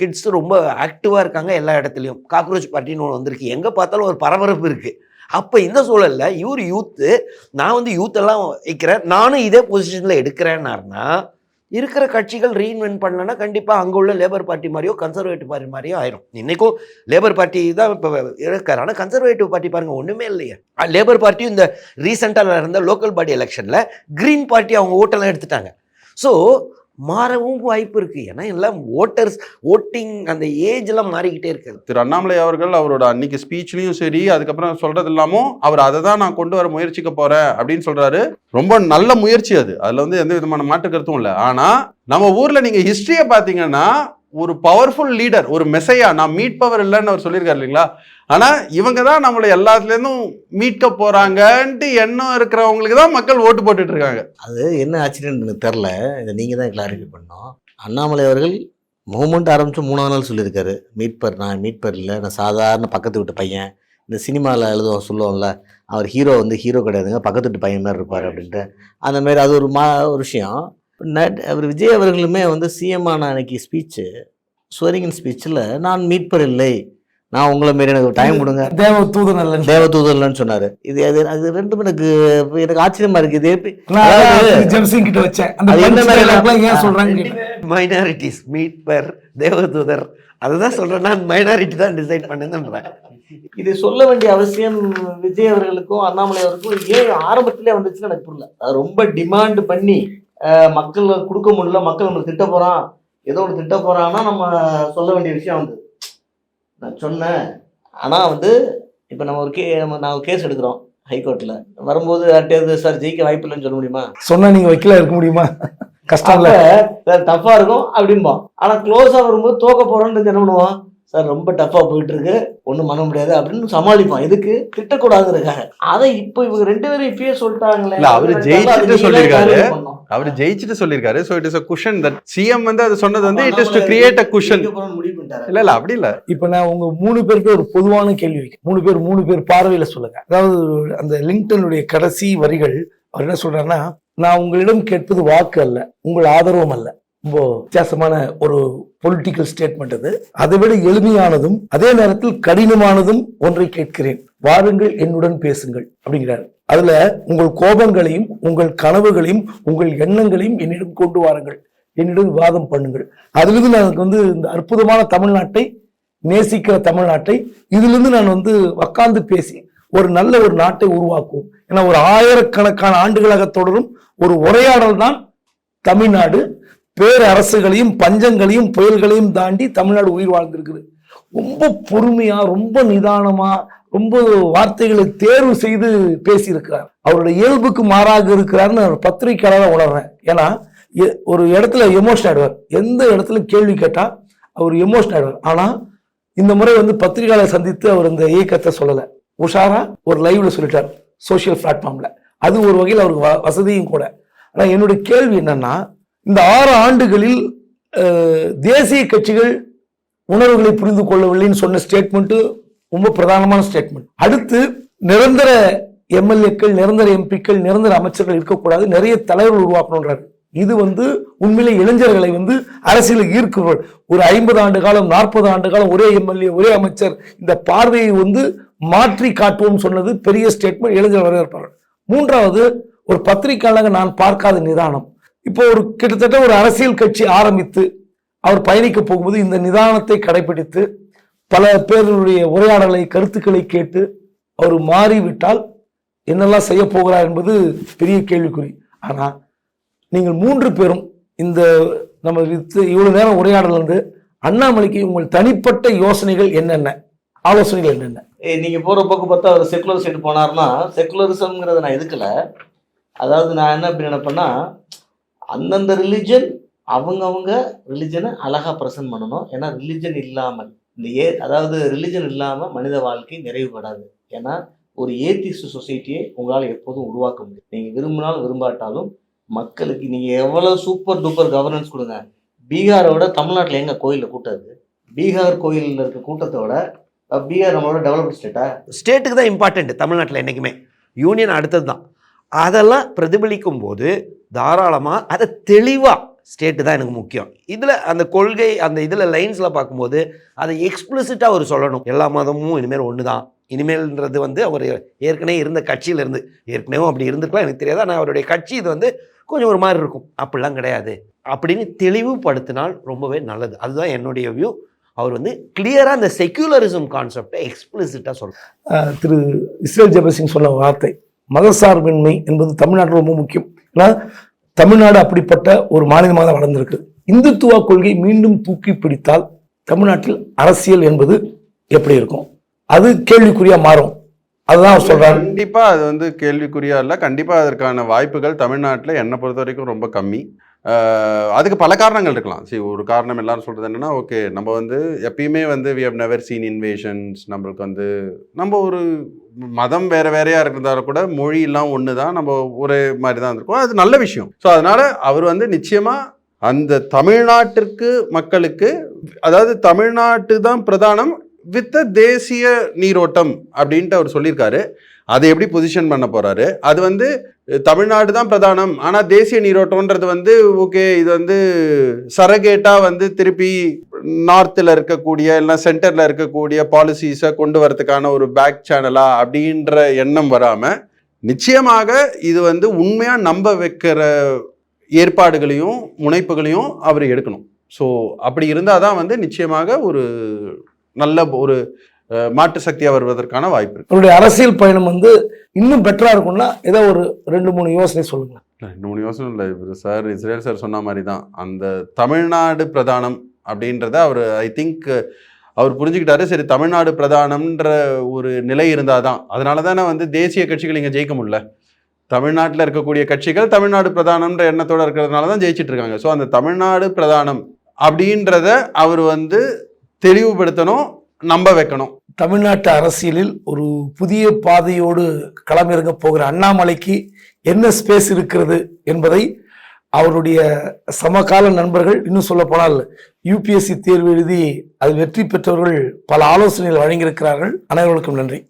கிட்ஸ் ரொம்ப ஆக்டிவாக இருக்காங்க எல்லா இடத்துலையும். காக்ரோச் பார்ட்டின்னு ஒன்று வந்திருக்கு, எங்கே பார்த்தாலும் ஒரு பரபரப்பு இருக்குது. அப்போ இந்த சூழலில் இவர் யூத்து, நான் வந்து யூத்தெல்லாம் வைக்கிறேன், நானும் இதே பொசிஷனில் எடுக்கிறேன்னாருன்னா இருக்கிற கட்சிகள் ரீஇன்வென்ட் பண்ணலன்னா கண்டிப்பாக அங்கே உள்ள லேபர் பார்ட்டி மாதிரியோ கன்சர்வேட்டிவ் பார்ட்டி மாதிரியோ ஆயிரும். இன்றைக்கும் லேபர் பார்ட்டி தான் இப்போ இருக்காரு, ஆனால் கன்சர்வேட்டிவ் பார்ட்டி பாருங்கள் ஒன்றுமே இல்லையே. லேபர் பார்ட்டியும் இந்த ரீசெண்டாக இருந்த லோக்கல் பாடி எலெக்ஷனில் க்ரீன் பார்ட்டி அவங்க ஓட்டெல்லாம் எடுத்துட்டாங்க. ஸோ மாறவும் வாய்ப்பு இருக்கு, ஏன்னா எல்லாம் ஓட்டிங் அந்த ஏஜ் எல்லாம் மாறிக்கிட்டே இருக்கு. திரு அண்ணாமலை அவர்கள் அவரோட அன்னைக்கு ஸ்பீச்லயும் சரி, அதுக்கப்புறம் சொல்றது இல்லாமல் அவர் அதை தான் நான் கொண்டு வர முயற்சிக்க போறேன் அப்படின்னு சொல்றாரு. ரொம்ப நல்ல முயற்சி அது, அதுல வந்து எந்த விதமான மாற்று கருத்தும் இல்லை. ஆனா நம்ம ஊர்ல நீங்க ஹிஸ்டரியை பாத்தீங்கன்னா ஒரு பவர்ஃபுல் லீடர், ஒரு மெசையா, நான் மீட் பவர் இல்லைன்னு அவர் சொல்லியிருக்காரு இல்லைங்களா. ஆனா இவங்க தான் நம்மளை எல்லாத்துலேருந்தும் மீட்க போறாங்கன்ட்டு எண்ணம் இருக்கிறவங்களுக்கு தான் மக்கள் ஓட்டு போட்டுட்டு இருக்காங்க. அது என்ன ஆச்சரியன்னு எனக்கு தெரில, இதை நீங்கள் தான் கிளாரிஃபை பண்ணோம். அண்ணாமலை அவர்கள் மூமெண்ட் ஆரம்பித்து 3ஆவது நாள் சொல்லியிருக்காரு, மீட்பர் நான் மீட்பர் இல்லை, நான் சாதாரண பக்கத்து வீட்டு பையன். இந்த சினிமாவில் எழுதுவோம் சொல்லுவோம்ல, அவர் ஹீரோ வந்து ஹீரோ கிடையாதுங்க, பக்கத்து வீட்டு பையன் மாதிரி இருப்பார் அப்படின்ட்டு. அந்த மாதிரி அது ஒரு விஷயம். அவர் விஜய் அவர்களுமே வந்து சிஎம் ஆன அன்னைக்கு ஸ்பீச்சு, ஸ்வரிங்கின் ஸ்பீச்சில் நான் மீட்பர் இல்லை, நான் உங்களை மாரி எனக்கு டைம் கொடுங்க, தேவதூதன் இல்லைன்னு சொன்னாரு. இது அது ரெண்டும் எனக்கு ஆச்சரியமா இருக்கு. இது மைனாரிட்டிஸ் மீட்பர் தேவதூதர் அதுதான் சொல்றேன், நான் மைனாரிட்டி தான் டிசைட் பண்ணுன்றேன். இது சொல்ல வேண்டிய அவசியம் விஜய் அவர்களுக்கும் அண்ணாமலை அவருக்கும் ஏன் ஆரம்பத்திலே வந்துச்சுன்னு எனக்கு புரியல. அது ரொம்ப டிமாண்ட் பண்ணி மக்கள் கொடுக்க முடியல, மக்கள் நம்மளுக்கு திட்ட போறான், ஏதோ ஒன்று திட்ட போறான்னா நம்ம சொல்ல வேண்டிய விஷயம் வந்து நான் சொன்னேன். ஆனால் வந்து இப்போ நம்ம நான் ஒரு கேஸ் எடுக்கிறோம் ஹைகோர்ட்டில், வரும்போது யார்கிட்டயாவது சார் ஜெயிக்க வாய்ப்பு இல்லைன்னு சொல்ல முடியுமா? சொன்னால் நீங்கள் வைக்கல இருக்க முடியுமா? கஷ்டம் இல்லை சார், டஃப்பாக இருக்கும் அப்படிம்போம். ஆனால் க்ளோஸாக வரும்போது தோக்க போகிறோன்னு என்ன பண்ணுவோம், சார் ரொம்ப டஃப்பாக போயிட்டு இருக்கு, ஒன்றும் பண்ண முடியாது அப்படின்னு சமாளிப்போம். எதுக்கு திட்டக்கூடாதுங்கிறதுக்காக. அதை இப்போ இவங்க 2 பேரும் இப்பயே சொல்லிட்டாங்களே. அவரு ஜெயிச்சுட்டு சொல்லியிருக்காரு, அவர் ஜெயிச்சுட்டு சொல்லியிருக்காரு. So it is a cushion that CM வந்து அது சொன்னது வந்து it is to create a cushion. இல்ல அப்படி இல்ல. இப்போ நான் உங்க 3 பேருக்கு ஒரு பொதுவான கேள்வி வைக்கிறேன். 3 பேர் பார்வையில சொல்லுங்க. அதாவது அந்த லிங்க்டனுடைய கடைசி வரிகள் அவர் என்ன சொல்றாருன்னா, நான் உங்களிடம் கேட்பது வாக்கு அல்ல, உங்கள் ஆதரவும் அல்ல. ரொம்ப வித்தியாசமான ஒரு பொலிட்டிக்கல் ஸ்டேட்மெண்ட் அது. அதை விட எளிமையானதும் அதே நேரத்தில் கடினமானதும் ஒன்றை கேட்கிறேன், வாருங்கள் என்னுடன் பேசுங்கள் அப்படிங்கிறாரு. அதுல உங்கள் கோபங்களையும் உங்கள் கனவுகளையும் உங்கள் எண்ணங்களையும் என்னிடம் கொண்டு வாருங்கள், என்னிடம் விவாதம் பண்ணுங்கள். அதிலிருந்து நான் வந்து இந்த அற்புதமான தமிழ்நாட்டை, நேசிக்கிற தமிழ்நாட்டை, இதிலிருந்து நான் வந்து உட்கார்ந்து பேசி ஒரு நல்ல ஒரு நாட்டை உருவாக்குவோம். ஏன்னா ஒரு 1000கணக்கான ஆண்டுகளாக தொடரும் ஒரு உரையாடல் தான் தமிழ்நாடு. பேரரசுகளையும் பஞ்சங்களையும் புயல்களையும் தாண்டி தமிழ்நாடு உயிர் வாழ்ந்திருக்குது. ரொம்ப பொறுமையா, ரொம்ப நிதானமா, ரொம்ப வார்த்தைகளை தேர்வு செய்து பேசியிருக்கிறார். அவருடைய இயல்புக்கு மாறாக இருக்கிறாருன்னு பத்திரிகையாளராக உணர்றேன். ஏன்னா ஒரு இடத்துல எமோஷன் ஆயிடுவார், எந்த இடத்துல கேள்வி கேட்டா அவர் எமோஷன் ஆயிடுவார். ஆனா இந்த முறை வந்து பத்திரிகையாளர் சந்தித்து அவர் இந்த இயக்கத்தை சொல்லல, உஷாரா ஒரு லைவ்ல சொல்லிட்டார் சோசியல் பிளாட்ஃபார்ம்ல. அது ஒரு வகையில் அவருக்கு வசதியும் கூட. ஆனா என்னுடைய கேள்வி என்னன்னா, இந்த 6 ஆண்டுகளில் தேசிய கட்சிகள் உணர்வுகளை புரிந்து கொள்ளவில்லைன்னு சொன்ன ஸ்டேட்மெண்ட் ரொம்ப பிரதானமான ஸ்டேட்மெண்ட். அடுத்து நிரந்தர எம்எல்ஏக்கள், நிரந்தர எம்பிக்கள், நிரந்தர அமைச்சர்கள் இருக்கக்கூடாது, நிறைய தலைவர்கள் உருவாக்கணுன்றாரு. இது வந்து உண்மையிலே இளைஞர்களை வந்து அரசியலுக்கு ஈர்க்கிறவர்கள். ஒரு 50 ஆண்டு காலம் 40 ஆண்டு காலம் ஒரே எம்எல்ஏ ஒரே அமைச்சர், இந்த பார்வையை வந்து மாற்றி காட்டுவோம் சொன்னது பெரிய ஸ்டேட்மெண்ட், இளைஞர் வரவேற்பார்கள். 3வது ஒரு பத்திரிகையாளர் நான் பார்க்காத நிதானம். இப்போ ஒரு கிட்டத்தட்ட ஒரு அரசியல் கட்சி ஆரம்பித்து அவர் பயணிக்க போகும்போது இந்த நிதானத்தை கடைபிடித்து பல பேருடைய உரையாடலை கருத்துக்களை கேட்டு அவர் மாறிவிட்டால் என்னெல்லாம் செய்ய போகிறார் என்பது பெரிய கேள்விக்குறி. ஆனா நீங்கள் 3 பேரும் இந்த நம்ம இவ்வளவு நேரம் உரையாடல் வந்து அண்ணாமலைக்கு உங்கள் தனிப்பட்ட யோசனைகள் என்னென்ன, ஆலோசனைகள் என்னென்ன? நீங்க போற போக்கு பார்த்தா அவர் செக்குலர் சைடு போனார்னா, செக்குலரிசம்ங்கிறத நான் எதுக்கல. அதாவது நான் என்ன அப்படி நினைப்பேன்னா, அந்தந்த ரிலிஜன் அவங்க ரிலிஜனை அழகா ப்ரெசென்ட் பண்ணணும். ஏன்னா ரிலிஜன் இல்லாமல் அதாவது ரிலிஜன் இல்லாமல் மனித வாழ்க்கை நிறைவுபடாது. ஏன்னா ஒரு ஏத்திஸ்ட் சொசைட்டியை உங்களால் எப்போதும் உருவாக்க முடியும். நீங்கள் விரும்பினாலும் விரும்பாட்டாலும் மக்களுக்கு நீங்கள் எவ்வளோ சூப்பர் டூப்பர் கவர்னன்ஸ் கொடுங்க, பீகாரோட தமிழ்நாட்டில் எங்கே கோயிலில் கூட்டம் இருக்குது? பீகார் கோயிலில் இருக்க கூட்டத்தோட பீகார் நம்மளோட டெவலப்டு ஸ்டேட்டா? ஸ்டேட்டுக்கு தான் இம்பார்ட்டண்ட் தமிழ்நாட்டில் என்றைக்குமே. யூனியன் அடுத்தது தான். அதெல்லாம் பிரதிபலிக்கும் போது தாராளமாக அதை தெளிவாக ஸ்டேட்டு தான் எனக்கு முக்கியம். இதில் அந்த கொள்கை அந்த இதில் லைன்ஸில் பார்க்கும்போது அதை எக்ஸ்பிளிசிட்டாக அவர் சொல்லணும். எல்லா மதமும் இனிமேல் ஒன்று தான். இனிமேல்ன்றது வந்து அவர் ஏற்கனவே இருந்த கட்சியிலேருந்து ஏற்கனவே அப்படி இருந்துக்கலாம் எனக்கு தெரியாது. ஆனால் அவருடைய கட்சி இது வந்து கொஞ்சம் ஒரு மாதிரி இருக்கும். அப்படிலாம் கிடையாது அப்படின்னு தெளிவுபடுத்தினால் ரொம்பவே நல்லது. அதுதான் என்னுடைய வியூ. அவர் வந்து கிளியராக இந்த செக்யூலரிசம் கான்செப்டை எக்ஸ்பிளிசிட்டாக சொல்கிறார். திரு இஸ்ரேல் ஜெபசிங் சொன்ன வார்த்தை மதசார்பின்மை என்பது தமிழ்நாட்டில் ரொம்ப முக்கியம். ஏன்னா தமிழ்நாடு அப்படிப்பட்ட ஒரு மாநிலமாக தான் வளர்ந்திருக்கு. இந்துத்துவ கொள்கை மீண்டும் தூக்கி பிடித்தால் தமிழ்நாட்டில் அரசியல் என்பது எப்படி இருக்கும்? அது கேள்விக்குறியா மாறும். அதுதான் அவர் சொல்றாரு. கண்டிப்பா அது வந்து கேள்விக்குறியா இல்லை. கண்டிப்பா அதற்கான வாய்ப்புகள் தமிழ்நாட்டில் என்னை பொறுத்த வரைக்கும் ரொம்ப கம்மி. அதுக்கு பல காரணங்கள் இருக்கலாம். சரி, ஒரு காரணம் எல்லாரும் சொல்றது என்னன்னா, ஓகே நம்ம வந்து எப்பயுமே வந்து we have never seen invasions. நம்மளுக்கு வந்து நம்ம ஒரு மதம் வேற வேறையா இருக்கிறதால கூட மொழி எல்லாம் ஒன்று தான், நம்ம ஒரே மாதிரி தான் இருக்கோம். அது நல்ல விஷயம். ஸோ அதனால அவர் வந்து நிச்சயமா அந்த தமிழ்நாட்டிற்கு மக்களுக்கு, அதாவது தமிழ்நாட்டு தான் பிரதானம் வித் தேசிய நீரோட்டம் அப்படின்ட்டு அவர் சொல்லியிருக்காரு. அதை எப்படி பொசிஷன் பண்ண போறாரு? அது வந்து தமிழ்நாடு தான் பிரதானம், ஆனால் தேசிய நீரோட்டம்ன்றது வந்து ஓகே, இது வந்து சரகேட்டா வந்து திருப்பி நார்த்தில் இருக்கக்கூடிய இல்லை சென்டரில் இருக்கக்கூடிய பாலிசிஸை கொண்டு வரதுக்கான ஒரு பேக் சேனலா அப்படின்ற எண்ணம் வராமல், நிச்சயமாக இது வந்து உண்மையாக நம்ப வைக்கிற ஏற்பாடுகளையும் முனைப்புகளையும் அவர் எடுக்கணும். ஸோ அப்படி இருந்தால் தான் வந்து நிச்சயமாக ஒரு நல்ல ஒரு மாற்று சக்தியாக வருவதற்கான வாய்ப்பு இருக்கு. அவருடைய அரசியல் பயணம் வந்து இன்னும் பெட்டரா இருக்கும்னா ஏதோ ஒரு 2-3 யோசனை சொல்லுங்க. 2-3 யோசனை இல்லை சார். இஸ்ரேல் சார் சொன்ன மாதிரி தான் அந்த தமிழ்நாடு பிரதானம் அப்படின்றத அவர் ஐ திங்க் அவர் புரிஞ்சுக்கிட்டாரு. சரி, தமிழ்நாடு பிரதானம்ன்ற ஒரு நிலை இருந்தால் தான், அதனால தானே வந்து தேசிய கட்சிகள் இங்கே ஜெயிக்க முடியல. தமிழ்நாட்டில் இருக்கக்கூடிய கட்சிகள் தமிழ்நாடு பிரதானம்ன்ற எண்ணத்தோடு இருக்கிறதுனால தான் ஜெயிச்சிட்டு இருக்காங்க. ஸோ அந்த தமிழ்நாடு பிரதானம் அப்படின்றத அவர் வந்து தெளிவுபடுத்தணும், நம்ப வைக்கணும். தமிழ்நாட்டு அரசியலில் ஒரு புதிய பாதையோடு களமிறங்க போகிற அண்ணாமலைக்கு என்ன ஸ்பேஸ் இருக்கிறது என்பதை அவருடைய சமகால நண்பர்கள், இன்னும் சொல்ல போனால் UPSC தேர்வு எழுதி அதில் வெற்றி பெற்றவர்கள் பல ஆலோசனைகள் வழங்கியிருக்கிறார்கள். அனைவருக்கும் நன்றி.